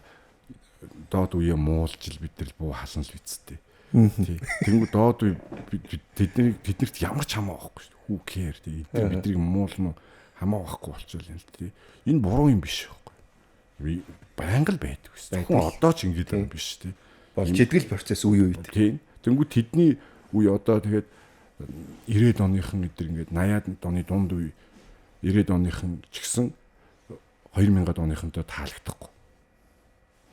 доод үе муулж л бид нар буу хална л үсттэй. Тий. Тэнгүү доод үе тэднэрт ямар ч хамаа байхгүй шүү дээ. Who care тий. Бидний муулна хамаа байхгүй болчихвол юм л тий. Энэ буруу юм биш байхгүй. Байнга л байдаг гэсэн. Хүн одоо ч ингэж байгаа биш тий. Болж идэгэл процесс үе үед. Тий. Тэнгүү тэдний үе одоо тэгээд 90-ад оныхан эдэр ингээд 80-ад оны дунд үе 90-ад оныхан ч гэсэн 2000-ад оныхонтой таалагдахгүй.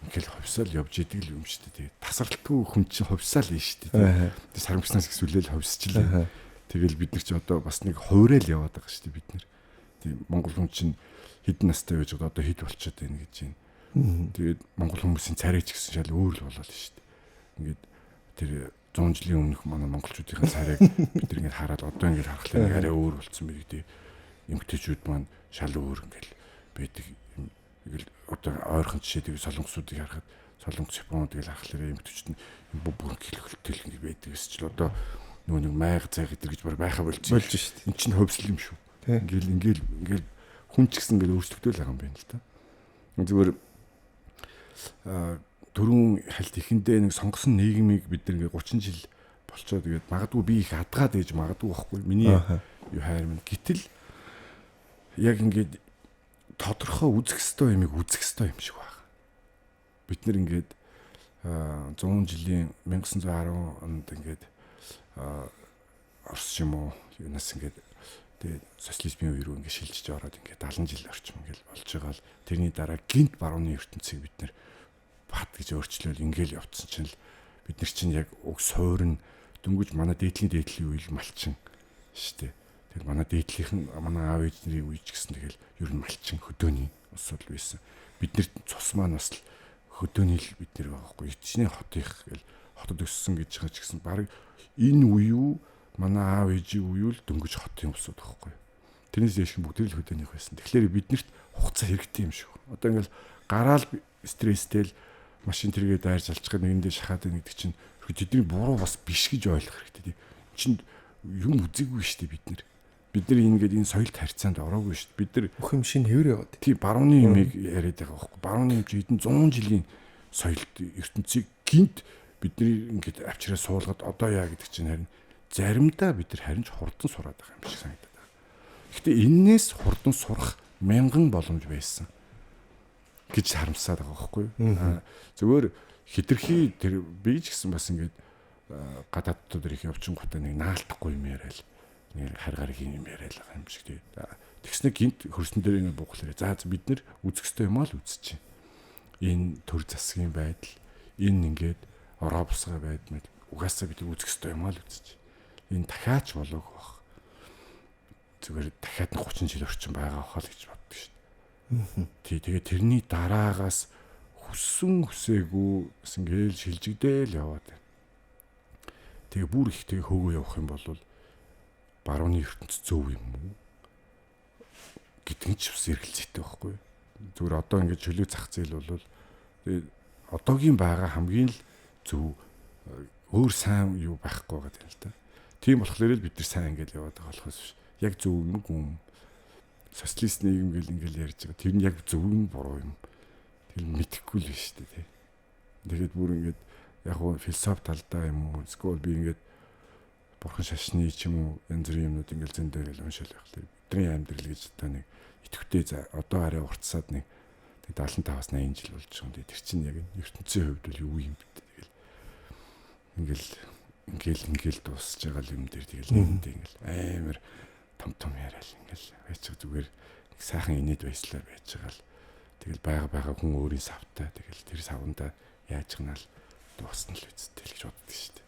Ингээл ховсаал явж идэг л юм шүү дээ. Тасралтгүй хүн чинь ховсаал юм шүү дээ. Тэг сарамгчнаас ихсүүлэл ховсчлээ. Тэгэл бид нар чи одоо бас нэг хувраал яваад байгаа шүү дээ бид нар. Тийм Монгол хүн чинь хэдэн настай байж одоо хэд болчиход байна гэж байна. Тэгээд Монгол хүмүүсийн царайч гэсэн шал өөр л болоо л шүү дээ. Ингээд тэр 100 жилийн өмнөх манай монголчуудын царайг бид нар ингээд хараад одоо ингээд харахлаа арай өөр болцсон байх тий. Эмгтээчүүд маань шал өөр ингээд байдаг. Ингээл одоо ойрхон жишээ солонгосуудыг харахад солонгос японуудыг л харахлаа эмгтээчүүд нь бүр хэлхэлтэл ингээд байдаг гэсэн чинь одоо нөгөө нэг майг цай гэдэг гэж байхаа болж шүү дээ. Энд чинь хөвсөл юм шүү. Ингээл хүн ч гэсэн ингээл өөрсдөлтөө л байгаа юм байна л та. Зүгээр дөрөв хальт ихэндээ нэг сонгосон нийгмийг бид нэг 30 жил болцоо тэгээд магадгүй би их адгаад ээж магадгүй байхгүй. Миний юу хайр минь гэтэл яг ингээд тодорхой үзэх ёстой юмыг үзэх ёстой юм шиг байна. Бид нар ингээд 100 жилийн 1910 онд ингээд Орос юм уу юунаас ингээд тэгээд социализмын үе рүү ингээд шилжиж ороод ингээд 70 жил орчим ингээд болж байгаа л тэрний дараа гинт барууны ертөнцийг бид нар бат гэж өөрчлөөл ингээл явцсан чинь л бид нар чинь яг уг суурн дөнгөж манай дээдлийн үйл малчин шүү дээ. Тэгээд манай дээдлийнхэн манай аав ээжний үеч гэсэн тэгэл ер нь малчин хөдөөний ус бол байсан. Биднэрт цус маань бас л хөдөөний л бид нар байгаа хгүй. Ичний хотынх гэл хотод өссөн гэж байгаа ч гэсэн баг энэ үе юу манай аав ээжийн үе л дөнгөж хотын усуд байхгүй. Тэрнээс дэш бүгд л хөдөөнийх байсан. Тэгэхээр биднэрт хугацаа хэрэгтэй юм шиг. Одоо ингээл гараал стресстэй л машин тэргээ дайрж алчгаа нэгэндээ шахаад байна гэдэг чинь тэдний буруу бас биш гэж ойлгох хэрэгтэй. Чинь юм үзээгүй шүү дээ бид нар. Бид нар ингээд энэ соёлт харьцаанд ороогүй шүү дээ. Бид нар бүх юм шинэ хэвэр яваад. Тий барууны юмыг яриад байгаа байхгүй. Барууны юм чи хэдэн 100 жилийн соёлт ертөнцийг гинт бидний ингээд авчираа суулгаад одоо яа гэдэг чинь харин заримдаа бид нар харин ч хурдан сураад байгаа юм шиг санагдаад байна. Гэхдээ энээс хурдан сурах мянган боломж байсан. гэж харамсаад байгаа байхгүй юу. Зүгээр хитрхи тэр би ч гэсэн бас ингээд гадаадд их явчин гутаа нэг наалтахгүй юм яриад нэг харгаргийн юм яриад байгаа юм шиг тий. Тэгснэ гинт хөрсөн дээр ингээд бууглаарэ. За бид нэр үзэх ёстой юм аа л үзэж чинь. Энэ төр засгийн байдал, энэ ингээд оробсгай байдмал угаасаа бид үзэх ёстой юм аа л үзэж. Энэ дахиач болоог баг. Зүгээр дахиад 30 жил орчим байгаа хаа л гэж боддог шүү дээ. Тий, тэгээ тэрний дараагаас хүссэн хүсээгүй ингээл шилжигдээл яваад байна. Тэгээ бүр их тэгээ хөөгөө явах юм бол барууны ертөнц зөв юм уу гэдгийг ч бас эргэлзээтэй байхгүй. Зүгээр одоо ингээд чөлөө зах зээл бол тэгээ одоогийн байгаа хамгийн л зөв өөр сайн юу байхгүй байгаа юм л да. Тийм болохоор л бид нар сайн ингээд яваад байгаа болохоос биш. Яг зөв юм уу? Социалист нийгэм гэл ингээл ярьж байгаа. Тэр нь яг зөв юм буруу юм. Тэр мэдэхгүй л биш үү те. Тэгээд бүр ингээд яг гоо философи талдаа юм уу? Эсвэл би ингээд бурхан шашны ч юм уу янз бүрийн юмнууд ингээл зөндөө гэл уншаал явах. Бидний амьдрал гэж одоо нэг идэвхтэй одоо арай уртсаад нэг 75-аас 80 жил болж байгаа юм. Тэр чинь яг ертөнцийн хувьд бол юу юм бэ? Тэгэл ингээл дуусж байгаа юм дээр тэгэл нэгэнтэй ингээл амар том яриал ингээл байцгаа зүгээр нэг сайхан инээд байслаар байж байгаа л тэгэл байгаа хүн өөрийн савтай тэгэл тэр савнда яаж гнаал дуусна л үсттэй л гэж боддог шүү дээ.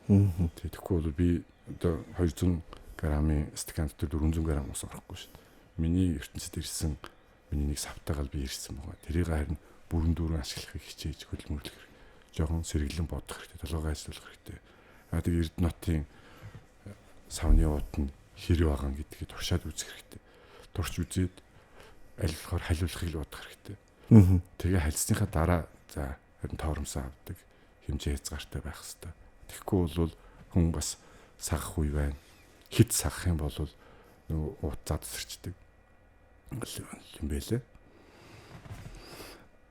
Тэгэхгүй бол би одоо 200 грамын стакан дотор 400 грамм ус орохгүй шүү дээ. Миний ертөнцид ирсэн миний нэг савтайгаар би ирсэн байгаа. Тэрийг харин бүрэн дүүрэн ашиглахыг хичээж хөлмөрлөх хэрэг. Жохон сэргэлэн бодох хэрэгтэй, толгойн ажиллах хэрэгтэй. Тэгээ Эрдэнэтийн савны уут нь хэрэг байгаа гэдгийг туршаад үзэх хэрэгтэй. Турш үзээд аль болохоор халивуулахыг л бодох хэрэгтэй. Тэгээ халисныхаа дараа за харин тоормсоо авдаг хэмжээ хязгаартай байх хэрэгтэй. Тэгэхгүй бол хүн бас сагах үе байна. Хит сагах юм бол нөгөө уут задсарчдаг. юм байлээ.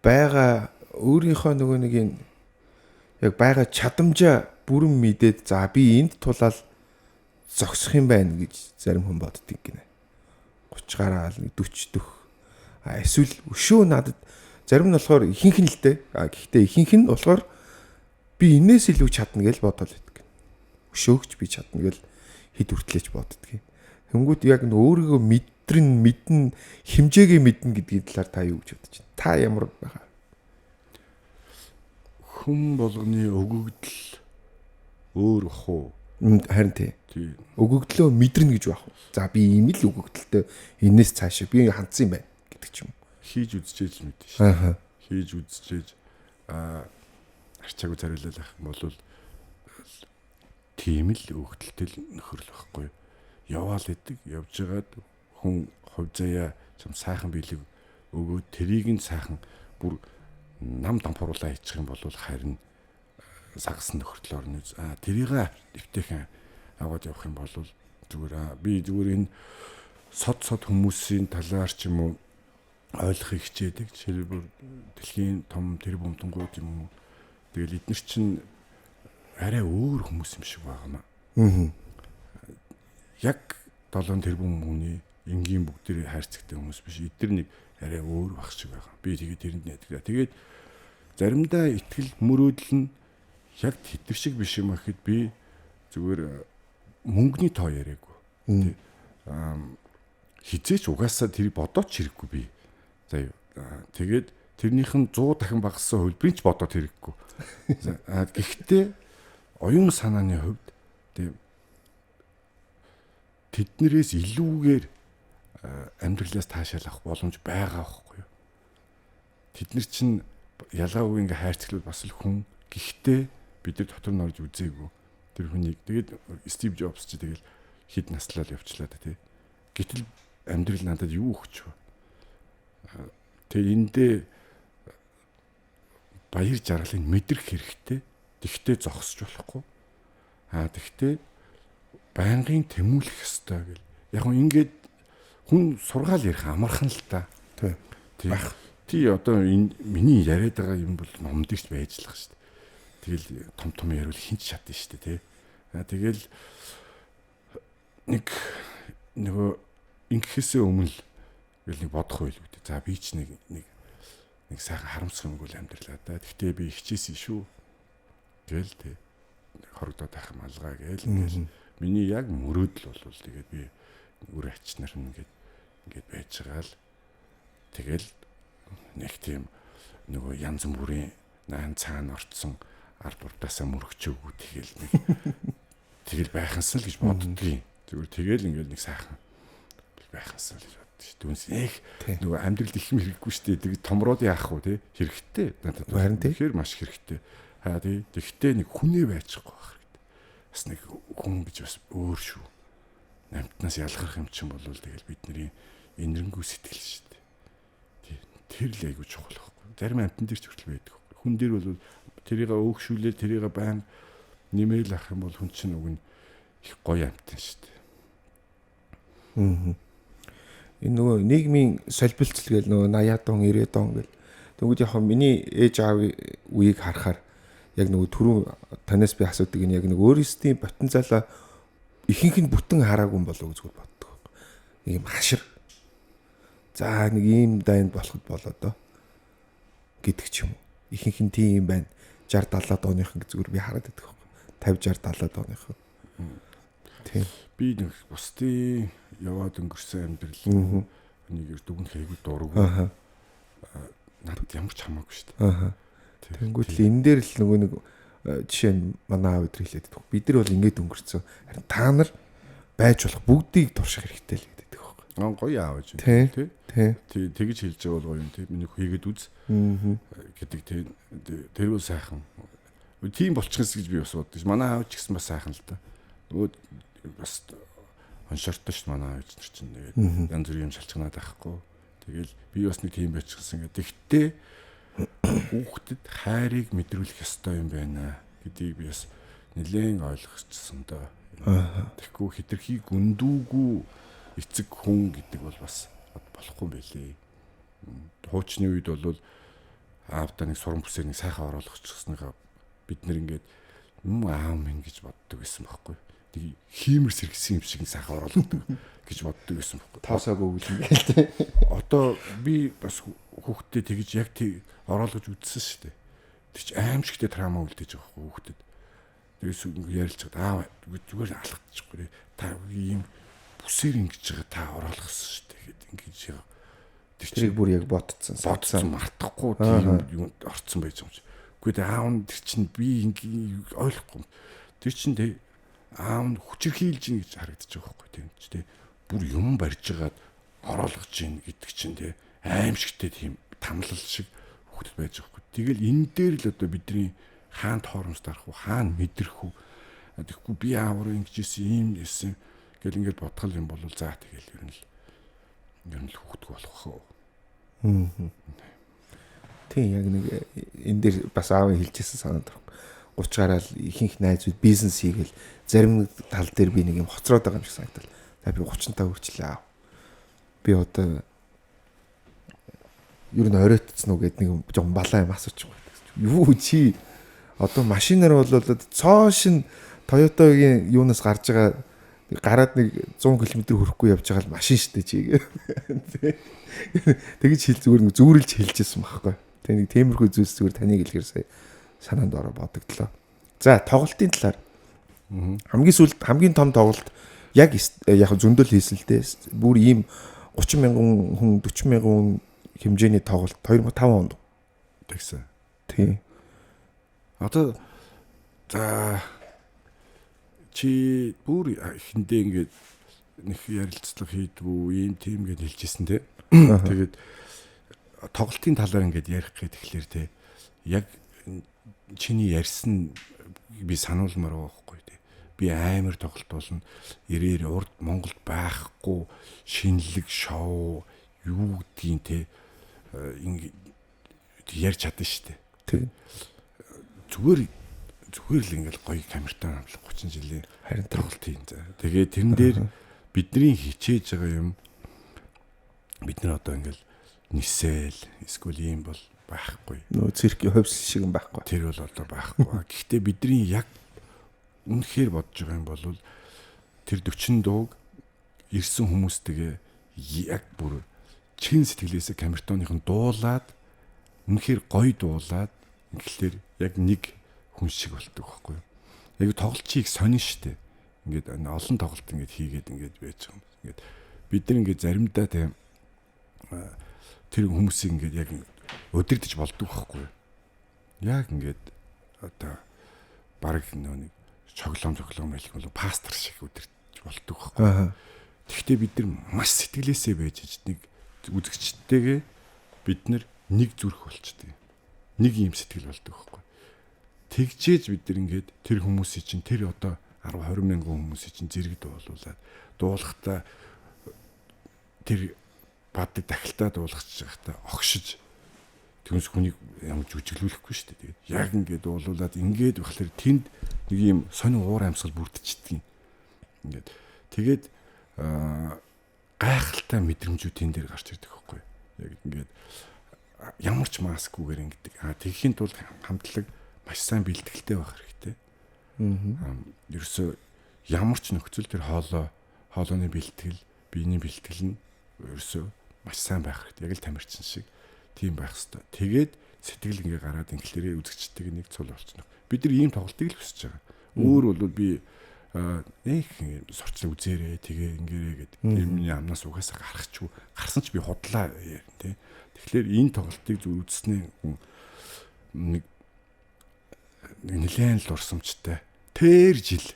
Бага өөрийнхөө нөгөө нэг юм яг бага чадамжаа бүрэн мэдээд за би энд тулаал зогсох юм байна гэж зарим хүн боддөг гинэ. 30 гараал 40 дөх. Эсвэл өшөө надад зарим нь болохоор ихэнх нь л дээ. Гэхдээ ихэнх нь болохоор би энээс илүү чадна гэж бодоод байдаг. Өшөөгч би чадна гэж хэд хүртлээч боддөг. Тэнгүүд яг нь өөрийгөө мэдэн хэмжээгээ мэднэ гэдгийн талаар та юу гэж бодож байна? Та ямар байгаа? Хүн болгоны өгөгдөл өөр хуу. Харин тий. Өгөгдлөө мэдэрнэ гэж байх уу? За би ийм л өгөгдөлтэй энэс цаашаа би хандсан юм байна гэдэг ч юм уу. Хийж үзчихээж мэдэн шүү. Хийж үзчихээж арчаагүй зариулал ах юм бол тийм л өгөгдөлтэй нөхөрл байхгүй. Яваал идэг явж байгаад хүн хувь заяа юм сайхан биелэг өгөөд тэрийг нь сайхан бүр нам дампууруулаа хийчих юм бол харин сагсан нөхөртөл орно. Тэрийг эвтэйхэн аваад явах юм бол зүгээр би зүгээр энэ сод хүмүүсийн талаар ч юм уу ойлгохыг хичээдэг. Жишээлбэл дэлхийн том тэр бомтонгууд юм уу. Тэгэл эдгээр чинь арай өөр хүмүүс юм шиг байгаамаа. Яг 7 тэрбум хүний энгийн бүгдээр хайрцагтай хүмүүс биш. Эдгээр нэг арай өөр байх шиг байгаа. Би тэгээд тэрэнд найддаг. Тэгээд заримдаа итгэл мөрөөдөл нь яг хитэр шиг биш юм ахэд би зүгээр мөнгөний тоо яриаггүй. Хизээч угаасаа тэр бодооч хэрэггүй би. За тэгээд тэрнийх нь 100 дахин багассан хөлбөрийн ч бодоод хэрэггүй. Гэхдээ оюун санааны хувьд тэднэрээс илүүгээр амьдралаас таашаал авах боломж байгаа байхгүй юу? Тэд нар чинь ялгаагүй ингээ хайрцаглал бас л хүн. Гэхдээ бид нар дотор нь орж үзээгүй. Тэр хүнийг тэгээд Стив Джобс ч тэгэл хэд наслал явчлаа тий. Гэтэл амьдрал надад юу өгч вэ? Тэгээ эндээ баяр жаргалыг мэдрэх хэрэгтэй. Тэгтээ зогсож болохгүй. Тэгтээ байнгын тэмүүлэх ёстой гэл. Яг нь ингээд хүн сургаал ярих амархан л та. Тий одоо энэ миний яриад байгаа юм бол номд ч байжлах шүү дээ. Тэгэл том яриул хинч чадна шүү дээ тий. Тэгэл нөгөө ингэхээсээ өмнө гэл нэг бодох байл үү. За би ч нэг нэг сайхан харамсах юмгүй л амьдралаа да. Гэхдээ би хичээсэн шүү. Гээл тий. Хорогдоод байх юм алгаа гээл ингээл миний яг мөрөөдөл бол тэгээд би үр ачнаар ингээд байж байгаа л тэгэл нэг тийм нөгөө янз бүрийн наан цаана орцсон ард урдаасаа мөрөгчөөгүй тэгэл байхансан л гэж боддгийн. Зүгээр тэгэл ингээл нэг сайхан байхансан л гэж боддоо шүү. Түүнээс их нөгөө амьдралд их юм хэрэггүй шүү дээ. Тэг томроод яах вэ те? Хэрэгтэй. Надад харин тэгэхээр маш хэрэгтэй. Тий. Тэгтээ нэг хүнээ байчихгүй байх хэрэгтэй. Бас нэг хүн гэж бас өөр шүү. Намтнаас ялгарх юм чинь бол тэгэл бидний энэрэнгүй сэтгэл шүү дээ. Тий. Тэр л айгуу чухал байхгүй. Зарим амтан дээр ч хүртэл байдаг. Хүн дээр бол тэрийг өөгшүүлээд тэрийг байн нэмээл ах юм бол хүн чинь уг нь их гоё амтан шүү дээ. Энэ нөгөө нийгмийн солилцол гэл нөгөө 80-аад он 90-аад он гэл тэгвэл яг миний ээж аавын үеийг харахаар яг нөгөө түрүү танаас би асуудаг энэ яг нэг өөрөөсөө потенциалаа ихэнх нь бүтэн хараагүй юм болов уу гэж боддог. Нэг юм хашир. За нэг ийм дайнд болоход болоо доо гэдэг ч юм уу. Ихэнх нь тийм байна. 60-70-аад оныхон зүгээр би хараад байдаг байхгүй. 50-60-70-аад оныхон. Тийм. Би нэг бусдын яваад өнгөрсөн амьдрал нэг дүгнэх айгүй дурггүй. Надад ямар ч хамаагүй шүү дээ. Тэнгүүд л энэ дээр л нөгөө нэг жишээ нь манай аав өдөр хэлээд байдаг. Бид нар бол ингэж өнгөрцөө. Харин та нар байж болох бүгдийг турших хэрэгтэй л гэдэг байхгүй. Гоё аавж тий. Тэгж хэлж байгаа бол гоё юм тий. Миний хийгээд үз. Гэдэг тий. Тэр бол сайхан. Тийм болчихс гэж би бас боддог. Манай аав ч гэсэн бас сайхан л да. Нөгөө бас оншортой ш манай аав чинь тэгээд янз бүрийн юм шалчганаад байхгүй. Тэгэл би бас нэг тийм байчихсан гэдэг. Тэгтээ хүүхдэд хайрыг мэдрүүлэх ёстой юм байна гэдгийг би бас нэлээд ойлгочихсон доо. Тэгэхгүй хитрхи гүндүүгүй эцэг хүн гэдэг бол бас болохгүй байлээ. Хуучны үед бол аавда нэг суран бүсээ нэг сайхан оруулахчихсныгаа бид нэр ингээд аав минь гэж боддог байсан байхгүй. Тэг хиймэр сэргсэн юм шиг сайхан оруулдаг гэж боддог байсан байхгүй. Тоосоогүй үл ингээл тий. Одоо би бас хүүхдэд тэгж яг оруулж үзсэн шүү дээ. Тэг чи аимшигтэй трама үлдээж байгаа хүүхдэд. Тэгээс ярьж байгаа зүгээр алхчихгүй. Та ийм бүсээр ингэж байгаа та оруулахсан шүү дээ гэд ингэж яа. Тэрийг бүр яг бодцсон мартахгүй тийм юм орцсон байж байгаа юм чи. Гэхдээ аав нь тэр чинь би ингэ ойлгохгүй. Тэр чинь тэг аав нь хүчрхийлж ийн гэж харагдаж байгаа байхгүй тийм ч тийм бүр юм барьж байгаад оруулгаж ийн гэдэг чинь тийм аимшигтэй тийм тамлал шиг хөвгөд байж байгаа байхгүй. Тэгэл энэ дээр л одоо бидний хаанд хоромж дарах уу хаана мэдрэх үү тэгэхгүй би аавар ингэжсэн ийм нэсэн гэл ингээд бодгол юм бол за тэгэл ер нь л хөвгдөг болох хөө. Тийм яг нэг энэ дээр бас аавын хэлжсэн санаад байна. 30 гараал ихэнх найзууд бизнес хийгээл зарим тал дээр би нэг юм хоцроод байгаа юм шиг санагдал. За би 35 хүрчлээ аав. Би одоо ер нь оройтцсан уу гэдэг нэг жоохон балаа юм асуучих байна. Юу чи одоо машинаар бол цоошин Toyota-гийн юунаас гарч байгаа гараад нэг 100 км хүрэхгүй явж байгаа л машин штэ чи. Тэгэж хэл зүгээр нэг зүүрлж хэлжсэн байхгүй. Тэг нэг темирхүү зүйлс зүгээр таныг хэлэхэр сая санаанд ороо бодогдлоо. За тоглолтын талаар хамгийн сүүлд хамгийн том тоглолт яг зөндөл хийсэн л дээ. Бүр ийм 30,000 хүн 40,000 хүн хэмжээний тоглолт 2005 онд тэгсэн. Тийм. Одоо за чи бүр ихэндээ ингээд нэг ярилцлага хийдгүү ийм тийм гэж хэлжсэн те. Тэгээд тоглолтын талаар ингээд ярих гээд тэгэхээр те яг чиний ярьсан би сануулмаар байгаа байхгүй те. Би амар тоглолт болно. Ирээр урд Монголд байхгүй шинэлэг шоу юу гэдгийг те ингээд ярьж чадсан шүү дээ. Тийм. Зүгээр л ингээл гоё камертай амлах 30 жилийн харин тоглолт юм за. Тэгээ тэрэн дээр бидний хичээж байгаа юм бид нар одоо ингээл нисэл эсвэл ийм бол байхгүй. Нөө циркийн хувьс шиг юм байхгүй. Тэр бол одоо байхгүй. Гэхдээ бидний яг үнэхээр бодож байгаа юм бол тэр 40 дууг ирсэн хүмүүстэйгээ яг бүр чин сэтгэлээсээ камертоныхон дуулаад үнэхээр гоё дуулаад ингээл яг нэг хүн шиг болдог байхгүй юу. Яг тоглолтыг сонин штэ. Ингээд олон тоглолт ингээд хийгээд ингээд байж байгаа юм. Ингээд бид нар ингээд заримдаа тийм тэр хүмүүсийг ингээд яг өдөрдөж болдог байхгүй юу. Яг ингээд одоо баг нэг чоглоом хэлэх бол пастор шиг өдөрдөж болдог байхгүй юу. Тэгэхдээ бид нар маш сэтгэлээсээ байж нэг үзэгчтэйгээ бид нар нэг зүрх болчтой. Нэг юм сэтгэл болдог байхгүй. Тэгжээж бид нар ингээд тэр хүмүүсийн чинь тэр одоо 10-20 мянган хүмүүсийн чинь зэрэг дуулуулаад дуулахдаа тэр бадыг дахилтаа дуулгач байхдаа огшиж түүнс хүнийг ямар жүжиглүүлэхгүй шүү дээ. Тэгээд яг ингээд дуулуулаад ингээд болохоор тэнд нэг юм сонин уур амьсгал бүрдчихдэг юм. Ингээд тэгээд гайхалтай мэдрэмжүүд тэн дээр гарч ирдэг байхгүй. Яг ингээд ямар ч маскгүйгээр ингэдэг. Тэгэхийн тулд хамтлаг маш сайн бэлтгэлтэй байх хэрэгтэй. Ерөөсөө ямар ч нөхцөл тэр хоолойны бэлтгэл, биений бэлтгэл нь ерөөсөө маш сайн байх хэрэгтэй. Яг л тамирчин шиг тийм байх хэрэгтэй. Тэгээд сэтгэл ингээ гараад ингэлэрээ үзэгчтэйг нэг цул болчихно. Бид нар ийм тоглолтыг л хүсэж байгаа. Өөр бол би нэг сурчлаа үзээрээ тэгээ ингээрээ гэдэг. Миний амнаас угаасаа гарсан ч би худлаа тий. Тэгэхээр энэ тоглолтыг зүр үзснээ нэг нэлээд л урсамжтай. Тэр жил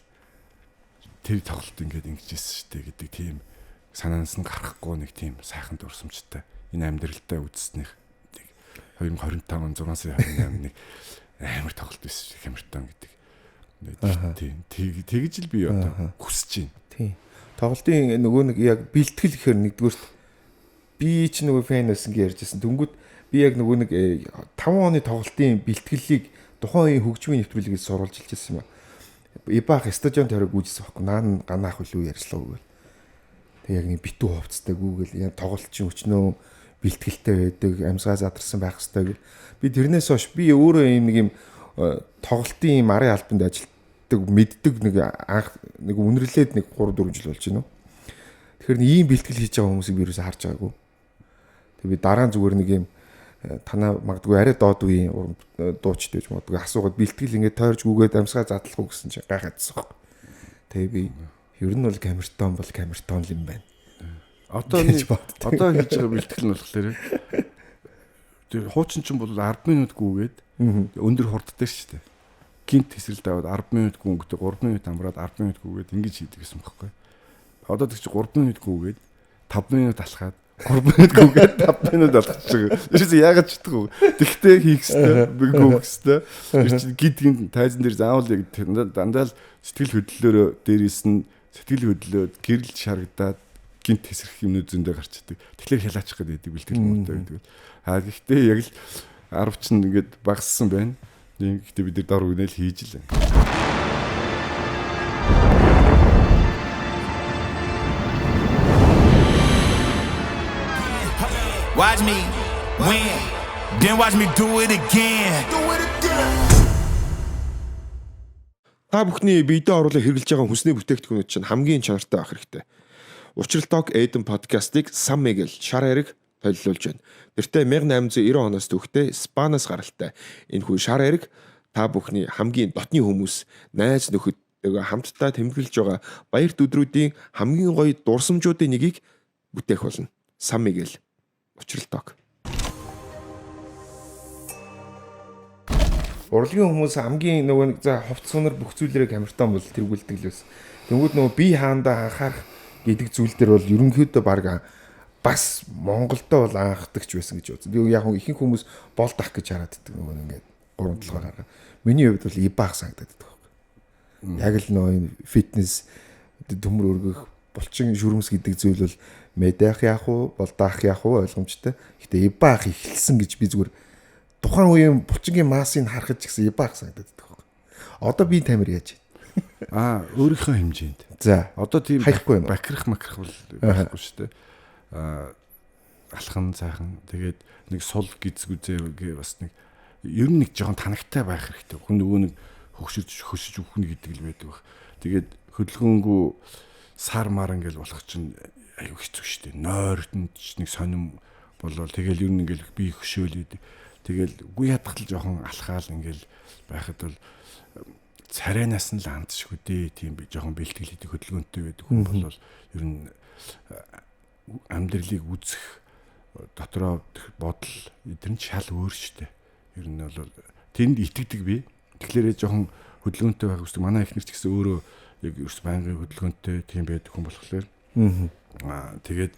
тэр тоглолт ингээд ингэжсэн шүү дээ гэдэг тийм санаанаас нь гарахгүй нэг тийм сайхан дурсамжтай. Энэ амьдралдаа үзснэх 2025 он 6 сарын 28-ны амар тоглолт байсан Хямртан гэдэг. Тийм. Тэгж л би одоо хүсэж байна. Тийм. Тоглолтын нөгөө нэг яг бэлтгэл гэхээр нэгдүгürt би ч нөгөө фэн байсан гэж ярьжсэн. Дөнгөд би яг нөгөө нэг 5 оны тоглолтын бэлтгэлийг тухайн үеийн хөгжмийн нэвтрүүлгээс сурвалж илжсэн юм а. Ибах стадион төрөг үүссэн байхгүй. Наан ганаах үлүү ярьслаа гэвэл. Тэг яг нэг битүү хувцтай гүгэл яг тоглолтын өчнөө бэлтгэлтэй байдаг, амьсгаа задарсан байх хэрэгтэй гэл. Би тэрнээс хойш би өөрөө юм нэг юм тоглолтын юм арын албанд ажилладаг, мэддэг нэг анх нэг үнэрлээд нэг 3-4 жил болж байна. Тэгэхээр ийм бэлтгэл хийж байгаа хүмүүсийг би юусаа харж байгаагүй. Тэг би дараа нь зүгээр нэг юм танаа магадгүй арай доод үеийн дуучтай гэж магадгүй асуугаад бэлтгэл ингээд тойрж гүгээд амьсгаа задлах уу гэсэн чинь гайхаадсан байхгүй. Тэгээ би ер нь бол камертон юм байна. Одоо хийж байгаа бэлтгэл нь болохоор тэр хуучин ч бол 10 минут гүгээд өндөр хурдтай шүү дээ. Гинт хэсрэлд аваад 10 минут гүнгөтэй 3 минут амраад 10 минут гүгээд ингэж хийдэг гэсэн байхгүй. Одоо тэг чи 3 минут гүгээд 5 минут алхаад 3 минут гүгээд 5 минут алхачих. Ерөөсөө яагаад ч чадахгүй. Тэгтээ хийх хэрэгтэй, гүөх хэрэгтэй. Тэр чи гидгийн тайзан дээр заавал яг дандаа л сэтгэл хөдлөлөөрөө дээрээс нь сэтгэл хөдлөөд гэрэл шарагдаад гинт тесрэх юмнууд зөндөө гарч идэг. Тэгэхээр хялаачих гэдэг бэлтгэл муутай гэдэг. Гэхдээ яг л 10 ч ингээд багассан байна. Гэхдээ бид нар дор өгнөл хийж л байна. Watch me win, then watch me do it again. Та бүхний биедээ оруулах хэрэглэж байгаа хүнсний бүтээгдэхүүнүүд чинь хамгийн чанартай байх хэрэгтэй. Учралтог Эден подкастыг Сан Мигель шар эрэг солиулж байна. Тэртээ 1890 оноос түүхтэй Испаниас гаралтай энэ хүн шар эрэг та бүхний хамгийн дотны хүмүүс, найз нөхөдтэйгээ хамтдаа тэмдэглэж байгаа баярт өдрүүдийн хамгийн гоё дурсамжуудын нэгийг бүтээх болно. Сан Мигель Учралтог. Урлагийн хүмүүс хамгийн нөгөө нэг за хувц сунар бүх зүйлээрээ камертон бол тэргүүлдэг л байсан. Тэнгүүд нөгөө би хаандаа анхаарах гэдэг зүйл дээр бол ерөнхийдөө баг бас Монголдоо бол анхдагч байсан гэж үзсэн. Би яг ихэнх хүмүүс болд ах гэж хараад байдаг нөгөө ингээд 3-7 гараа. Миний хувьд бол ибаах санагдаад байдаг байхгүй. Яг л нөгөө фитнес төмөр өргөх булчин шүрмс гэдэг зүйл бол медиах яах вэ, болдаах яах вэ ойлгомжтой. Гэхдээ ибаах эхэлсэн гэж би зүгээр тухайн үеийн булчингийн массыг харахад ч гэсэн ибаах санагдаад байдаг. Одоо би тамир яаж байна? Өөрийнхөө хэмжээнд. За, одоо тийм хайхгүй байна. Бакрах бол байхгүй шүү дээ. Алхан цаахан тэгээд нэг сул гизгүзээ бас нэг ер нь нэг жоохон танагтай байх хэрэгтэй. Хүн нөгөө нэг хөшөж өгнө гэдэг л байдаг баг. Тэгээд хөдөлгөөнгүү сар мар ингээл болох чинь аюу хэцүү шүү дээ. Нойртонд нэг сонирм болол тэгэл ер нь ингээл би хөшөөл идэг. Тэгэл үгүй ядахтал жоохон алхаал ингээл байхад бол царайнаас нь л андшгүй дээ. Тийм би жоохон бэлтгэл хийдэг хөдөлгөөнтэй байдаг хүн бол ер нь амьдралыг үзэх дотроо бодол эдгээр нь шал өөр штэ. Ер нь бол тэнд итгэдэг би. Тэгэхээр жоохон хөдөлгөөнтэй байх үстэй. Манай эхнэр ч гэсэн өөрөө яг ерөөс байнгын хөдөлгөөнтэй тийм байдаг хүн болохоор. Тэгээд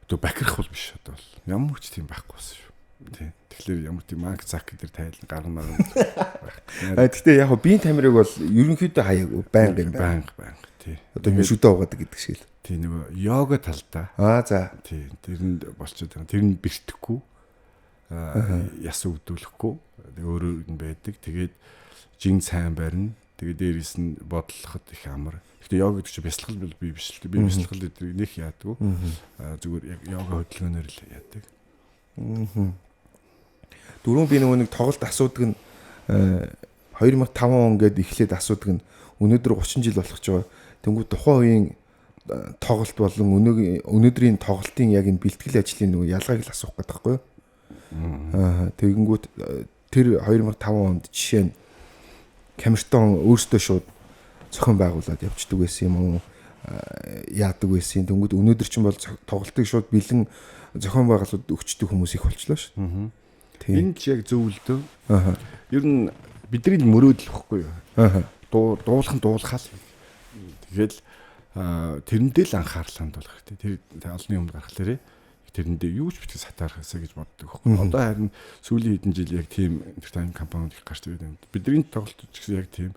одоо бакирх бол биш одоо бол ямар ч тийм байхгүй байсан шүү. Тийм. Тэгэхээр ямар тийм Марк Закер тайлан гарна. Гэхдээ яг биеийн тамирыг бол ерөнхийдөө хаяагүй байнга. Тий. Одоо шүдэ угаадаг гэдэг шиг л. Тий нөгөө йога талдаа. За. Тий. Тэрэнд болчиход байгаа. Тэр нь бэртэхгүй. Яс өгдүүлэхгүй. Өөрөө нь байдаг. Тэгээд жин сайн барина. Тэгээд дээрээс нь бодлоход их амар. Гэхдээ йога гэдэг чинь бясалгал би биш л. Би бясалгал гэдэг нэх яадаг. Зүгээр яг йога хөдөлгөөнөөр л яадаг. Дөрөв би нөгөө нэг тоглолт асуудаг нь 2005 он гээд эхлээд асуудаг нь өнөөдөр 30 жил болох ч байгаа. Тэнгүү тухайн үеийн тоглолт болон өнөөдрийн тоглолтын яг энэ бэлтгэл ажлын нөгөө ялгааг л асуух гэдэг байхгүй юу? Тэгэнгүүт тэр 2005 онд жишээ нь Камертон өөртөө шууд зохион байгуулад явждаг байсан юм уу? Яадаг байсан. Тэнгүүд өнөөдөр чинь бол тоглолтыг шууд бэлэн зохион байгуулалт өгчдөг хүмүүс их болчлоо шүү. Энэ ч яг зөв л дөө. Ер нь бидний мөрөөдөл واخгүй юу? Дуулахаа л. Тэгэл тэрэндээ л анхаарал хандуулах хэрэгтэй. Тэр олны өмнө гарахлаарэ тэрэндээ юу ч битгий сатаархасаа гэж боддог واخгүй. Одоо харин сүүлийн хэдэн жил яг тийм entertainment компаниуд их гарч ирээд байна. Бидний тоглолт ч гэсэн яг тийм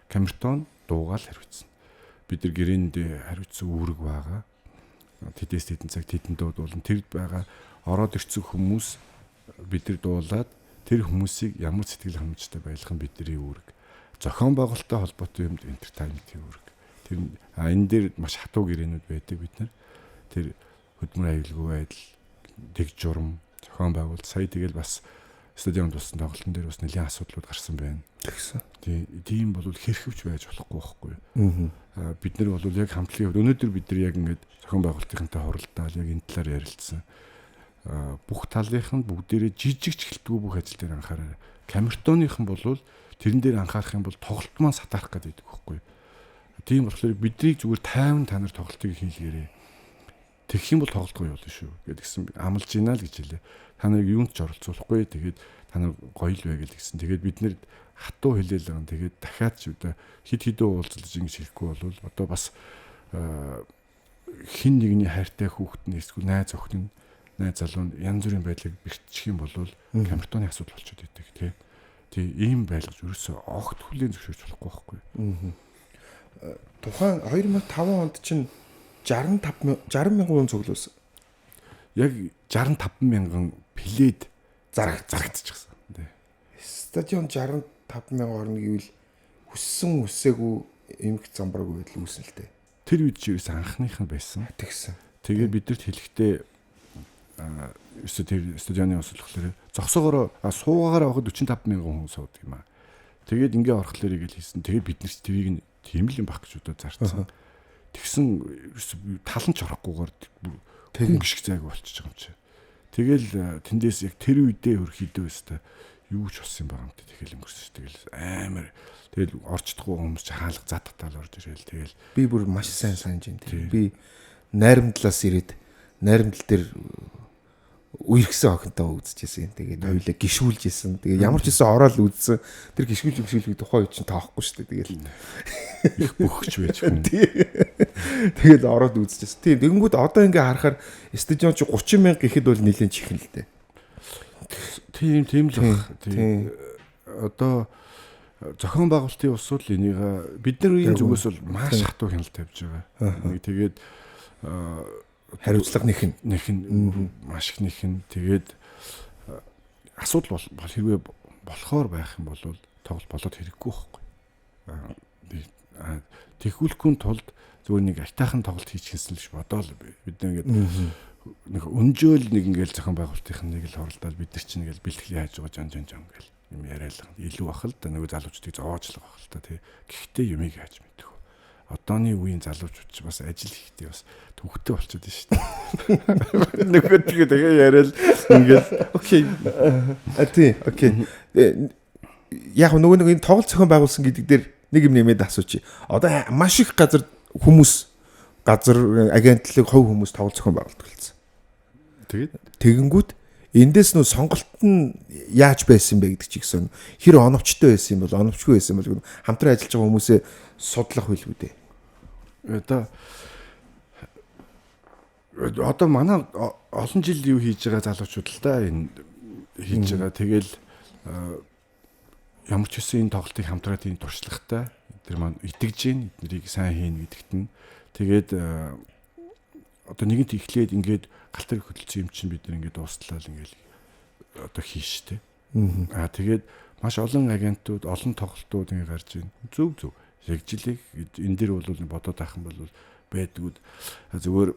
Камертон дуугаал хариуцсан. Бид нар гэрээнд хариуцсан үүрэг байгаа. Тэдээс тэдэн цаг тэдэн дууд болон тэр байгаа ороод ирсэн хүмүүс бид нар дуулаад тэр хүмүүсийг ямар сэтгэл хангамжтай байлгах нь бидний үүрэг. Зохион байгуулалттай холбоотой юмд entertainment-ийн үүрэг. Тэр энэ дээр маш хатуу гэрээнүүд байдаг бид нар. Тэр хөдөлмөр аюулгүй байдал, тэг журам, зохион байгуулалт сая тэгэл бас стадионд болсон тоглолтын дээр бас нэлийн асуудлууд гарсан байна. Тэгсэн. Тийм бол хэрхэвч байж болохгүй байхгүй юу? Бид нар бол яг хамтлагийн хувьд өнөөдөр бид нар яг ингээд зохион байгуулалтынхантай хуралдаал яг энэ талаар ярилцсан. Бүх талынхан бүгдээрээ жижигч хэлтгүү бүх ажил дээр анхаараа. Камертоныхан бол тэрэн дээр анхаарах юм бол тоглолт маань сатаарах гэдэг байхгүй юу? Тийм болохоор бидний зүгээр тайван та нар тоглолтыг хийлгээрэй. Тэгэх юм бол тоглолт гоё болно шүү гэдгсэн амлаж гинэ л гэж хэлээ. Та нарыг юунд ч оролцуулахгүй. Тэгээд та нар гоё л бай гэсэн. Тэгээд бид нэр хатуу хэлээл байгаа. Тэгээд дахиад ч удаа хид хідөө уулзлаж ингэж хэлэхгүй бол одоо бас хин нэгний хайртай хүүхэд нь эсвэл найз охин нь найз залуу нь янз бүрийн байдлыг бэртчих юм бол Камертоны асуудал болчиход идэг тий ийм байлгаж ерөөсөө огт хүлээн зөвшөөрч болохгүй байхгүй. Тухайн 2005 онд чинь 60 мянган цуглуулсан. Яг 65 мянган плед зарагдчихсан. Тий. Стадион 65 мянган орно гэвэл хүссэн үсээгүй эмх замбраагүй байдал үүснэ л дээ. Тэр үед чи ерөөс анхных нь байсан. Тэгсэн. Тэгээд бидэрт хэлэхдээ ерөөсөө тэр стадионы ус болохоор зогсоогоор суугаараа авахд 45 мянган хүн суудаг юм аа. Тэгээд ингээ орохлоор ийг л хийсэн. Тэгээд бид нар ч тэрийг нь тийм л юм баг гэж удаа зарцсан. Тэгсэн талан ч орохгүйгээр хүн гიშг зайг болчихж байгаа юм чи. Тэгэл тэндээс яг тэр үедээ хөр хідөө өстой юу ч болсон юм байгаа юм. Тэгэл өнгөрсөн. Тэгэл амар тэгэл орчдохгүй хүмүүс чи хаалга задтал орж ирэл. Тэгэл би бүр маш сайн санаж байна. Би найрамдлаас ирээд найрамдал дээр үерхсэн охинтой үзчихсэн. Тэгээд хоёулаа гişүүлжсэн. Тэгээд ямар ч гэсэн ороод үзсэн. Тэр гişгүүлж тухайн үед чинь таахгүй шүү дээ. Тэгэл их бөхч байж хүн. Тэгээд ороод үзчихсэн. Тийм тэгэнгүүт одоо ингээ харахаар стадион чи 30 мянга гэхэд бол нэлээд чихэн л дээ. Тийм л баг. Тийм. Одоо зохион байгуулалтын усвал энийг бид нар үеийн зүгээс бол маш хатуу хяналт тавьж байгаа. Тэгээд хариуцлага нэх нь маш их нэх нь тэгээд асуудал бол хэрвээ болохоор байх юм бол тоглолт болоод хэрэггүй байхгүй. Тэгхүүлэхгүй тулд зөвхөн нэг айтайхан тоглолт хийчихсэн л ш бодоол бид нэг өнжөөл нэг ингээл зохион байгуулалтын нэг л хоролдоод бид нар чинь ингээл бэлтгэл яаж байгаа жон гэл юм яриалаа илүү бахал да нөгөө залуучдыг зоожлох бахал та тий. Гэхдээ юмыг яаж мэдэх вэ? одооны үеийн залуучууд ч бас ажил хийхдээ бас төвхтэй болчиход байна шүү дээ. Нөгөө тэгээ яриад ингээд окей. Окей. Яг нөгөө нэг энэ тоглолт зохион байгуулсан гэдэг дээр нэг юм нэмээд асуучих. Одоо маш их газар агентлаг хувь хүмүүс тоглолт зохион байгуулдаг болсон. Тэгэнгүүт эндээс нөө сонголт нь яаж байсан бэ гэдэг чи гэсэн хэр оновчтой байсан юм бол оновчгүй байсан бол хамтран ажиллаж байгаа хүмүүсээ судлах байлгүй дээ. Одоо манай олон жил юу хийж байгаа залуучууд л да энэ хийж байгаа. Тэгэл ямар ч үсэн энэ тоглолтыг хамтраад энэ туршлагатай тэр маань итгэж гин эднэрийг сайн хийн гэдэгт нь тэгээд одоо нэгэнт эхлээд ингээд галт тэрэг хөдөлсөн юм чинь бид нар ингээд дуустлаа л ингээд одоо хийштэй. Тэгээд маш олон агентууд, олон тоглолтууд ингээд гарч ийн. Зөв шигжлийг энэ дэр бол бодоод авах юм бол байдгууд зүгээр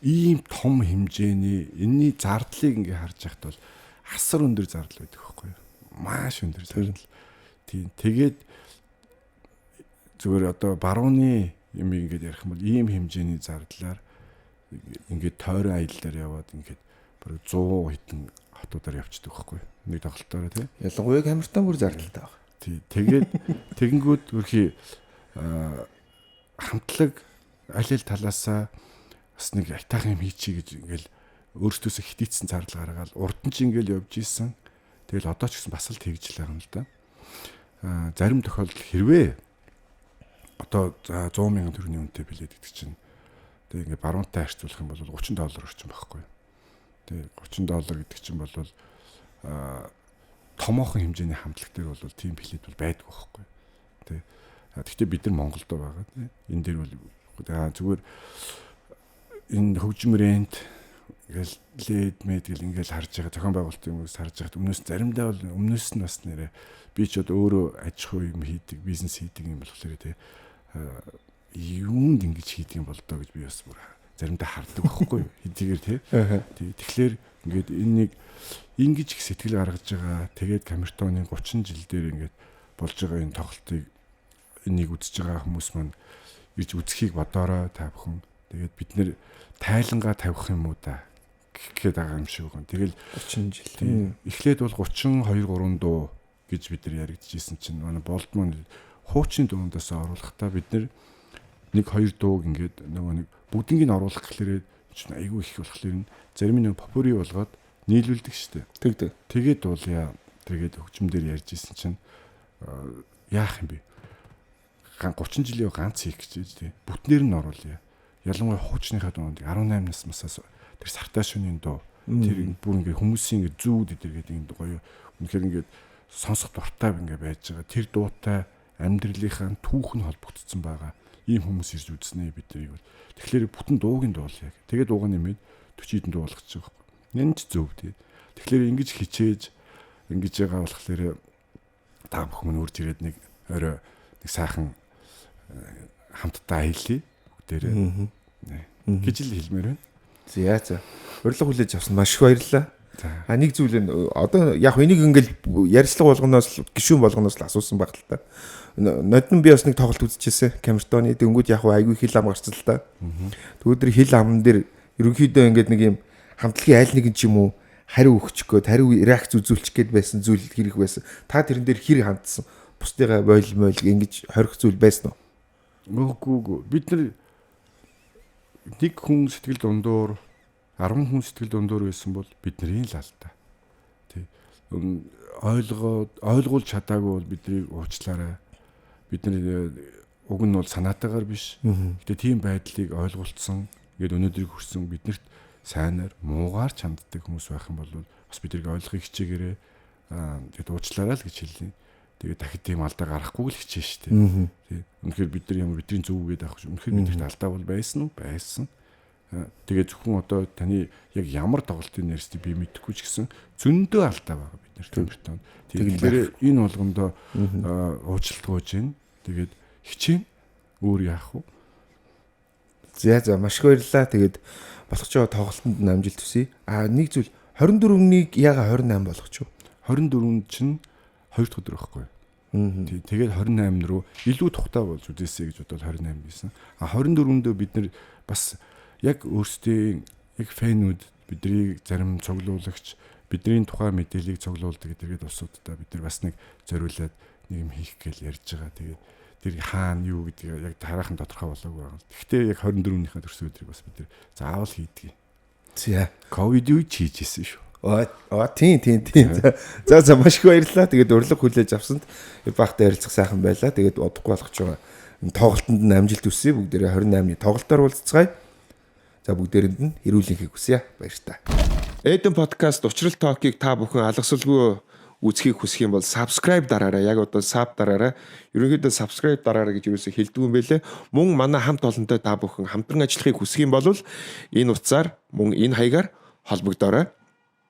ийм том хэмжээний энэний зардлыг ингээд харж байхад бол асар өндөр зардал байдаг байхгүй юу? Маш өндөр зардал. Тийм. Тэгээд зүгээр одоо барууны юм ингээд ярих юм бол ийм хэмжээний зардлаар ингээд тойрон аяллаар яваад ингээд бүр 100 хэдэн хотуудаар явчихдаг байхгүй юу? Нэг тоглолтоор тийм. Ялангуяа Камертон бүр зардалтай байна. Тийм. Тэгээд тэгэнгүүт хөрхий хамтлаг аль талаасаа бас нэг айтаахан юм хийчихье гэж ингээл өөртөөсөө хитийцсэн зардал гаргаад урд нь ч ингээл явж исэн. Тэгэл одоо ч гэсэн бас л тэгж л байгаа юм л да. Зарим тохиолдолд хэрвээ одоо $100,000 төгрөгийн үнэтэй билет гэдэг чинь тэгээ ингээ баруунтай харьцуулах юм бол $30 орчим байхгүй. Тэгээ $30 гэдэг чинь бол томоохон хэмжээний хамтлаг дээр бол тийм билет бол байдгүй байхгүй. Тэ. Гэхдээ бид нар Монголд байгаа тийм. Энэ дээр бол зүгээр энэ хөгжим рент ингээл лед мэдгэл ингээл харж байгаа зохион байгуулалтын хүмүүс харж байгаа өмнөөс заримдаа бол өмнөөс нь бас нэрэ би ч одоо өөрөө аж ахуй юм хийдэг бизнес хийдэг юм болохоор тий юунд ингэж хийдэг юм бол доо гэж би бас бүр заримдаа харддаг байхгүй юу хэдийгээр тий тэгэхээр ингээд энэ нэг ингэж их сэтгэл гаргаж байгаа тэгээд Камертоны 30 жил дээр ингээд болж байгаа энэ тоглолтыг энийг үзэж байгаа хүмүүс маань гэж үзхийг бодоорой та бүхэн тэгээд бид нэр тайлангаа тавих юм уу да гэхэд байгаа юм шиг байна. Тэгэл 30 жил. Эхлээд бол 32 3 дуу гэж бид нар яригдчихсэн чинь манай болдмон хуучны дуундаас оруулахдаа бид нар 1-2 дууг ингээд нөгөө нэг бүгднийг нь оруулах гэхлээрээ чинь айгүй их болохоор зарим нь попури болгоод нийлүүлдэг штэ. Тэгдэг. Тэгээд дуулъя. Тэгээд хөгжмөөр ярьж исэн чинь яах юм бэ? 30 жилийн ганц хийх гэж тий. Бүтнээр нь оруулъя. Ялангуяа хуучныхаа дуунд 18 наснаас тэр сартаа шөнийн дуу тэр бүр ингээ хүмүүсийн ингээ зүүд идэргээд ингээ гоё үнэхээр ингээ сонсох дуртай ингээ байж байгаа. Тэр дуутай амьдралынхаа түүхэн холбогдсон байгаа. Ийм хүмүүс ирж үзснэ бид нарыг бол. Тэгэхээр бүтэн дуугийн дуулъя. Тэгээд дуугаа нэмээд 40 дуу болгочих жоох. Энэ ч зөв тий. Тэгэхээр ингэж хичээж ингэж байгаа болохоор та бүхэн үрж ирээд нэг орой нэг сайхан хамтдаа аялье бүгдээрээ гэж л хэлмээр байна. За. Урилга хүлээж авсан маш их баярлалаа. Нэг зүйл нь одоо яг энийг ингээл ярьцлага болгоноос гишүүн болгоноос л асуусан баг л та. Нодон би бас нэг тоглолт үзчихсэн Камертоны дөнгөд яг айгүй хил ам гарцсан л та. Тэгвэл хил амн дээр ерөнхийдөө ингээд нэг юм хамтлагийн айл нэгэн ч юм уу хариу өгчих гээд хариу реакц үзүүлчих гээд байсан зүйл хэрэг байсан. Та тэрэн дээр хэр хандсан? Бусдыгаа бойл ингэж хорих зүйл байсан уу? Үгүй. Бид нар нэг хүн сэтгэл дундуур 10 хүн сэтгэл дундуур байсан бол бидний л алдаа. Тий. Ойлгуулж чадаагүй бол биднийг уучлаарай. Бидний уг нь бол санаатаагаар биш. Гэтэ тийм байдлыг ойлгуулсан. Ингээд өнөөдрийг хүрсэн биднэрт сайнаар муугаар чанддаг хүмүүс байх юм бол бас биднийг ойлгохыг хичээгээрэй. Тэгээд уучлаарай л гэж хэллээ. Тэгээд дахид тийм алдаа гарахгүй л хичээн штэ. Тий. Үнэхээр бид нар ямар бидний зөв үгээд авах шүү. Үнэхээр бидэрт алдаа бол байсан уу? Байсан. Тэгээд зөвхөн одоо таны яг ямар тоглолтын нэрстэй би мэдэхгүй ч гэсэн зөндөө алдаа байгаа бид нар Камертон. Тэгэхээр энэ болгондоо уучлалт гуйж гин. Тэгээд хичээн өөр яах вэ? За маш их баярлалаа. Тэгээд болох ч тоглолтод амжилт хүсье. Нэг зүйл 24-нийг яга 28 болгоч юу? 24-нд чинь 2 дахь өдөр байхгүй. Тэгээд 28 руу илүү тухтай болж үдээсэй гэж бодоод 28 гэсэн. 24-ндөө бид нар бас яг өөрсдийн яг фэнүүд бидний зарим цуглуулагч бидний тухай мэдээллийг цуглуулдаг гэдэг улсуудаа бид нар бас нэг зориулаад нэг юм хийх гэж ярьж байгаа. Тэгээд тэр хаана юу гэдгийг яг тараахан тодорхой болоогүй байгаа. Гэхдээ яг 24-ийнхээ төрсөн өдрийг бас бид нар заавал хийдэг. За. Ковид үед хийжсэн шүү. Тийм. За маш их баярлалаа. Тэгээд урилга хүлээж авсанд бахтай ярилцах сайхан байлаа. Тэгээд удахгүй болгож байгаа. Тоглолтод нь амжилт хүсье. Бүгдээрээ 28-ны тоглолтоор уулзцгаая. За бүгдээрэнд нь эрүүлэнхийг хүсье. Баяр та. Эдэн подкаст Учрал токийг та бүхэн алгасалгүй үзхийг хүсэх юм бол subscribe дараарай. Яг одоо sub дараарай. Ерөнхийдөө subscribe дараарай гэж юусоо хэлдэг юм байлээ. Мөн манай хамт олонтой та бүхэн хамтран ажиллахыг хүсэх юм бол энэ утсаар мөн энэ хаягаар холбогдоорой.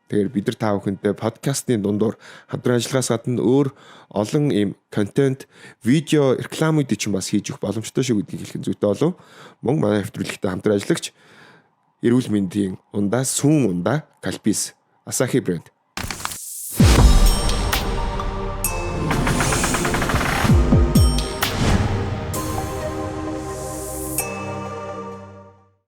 Тэгэхээр бид нар та бүхэнтэй подкастын дундуур хамтран ажиллагаас гадна өөр олон ийм контент, видео, рекламуудыг ч бас хийж өгөх боломжтой шүү гэдгийг хэлэх зүйтэй болов. Мөн манай нэвтрүүлэгтэй хамтран ажиллагч эрүүл мэндийн ундаа, сүүн ундаа, Калпис, Асахи брэнд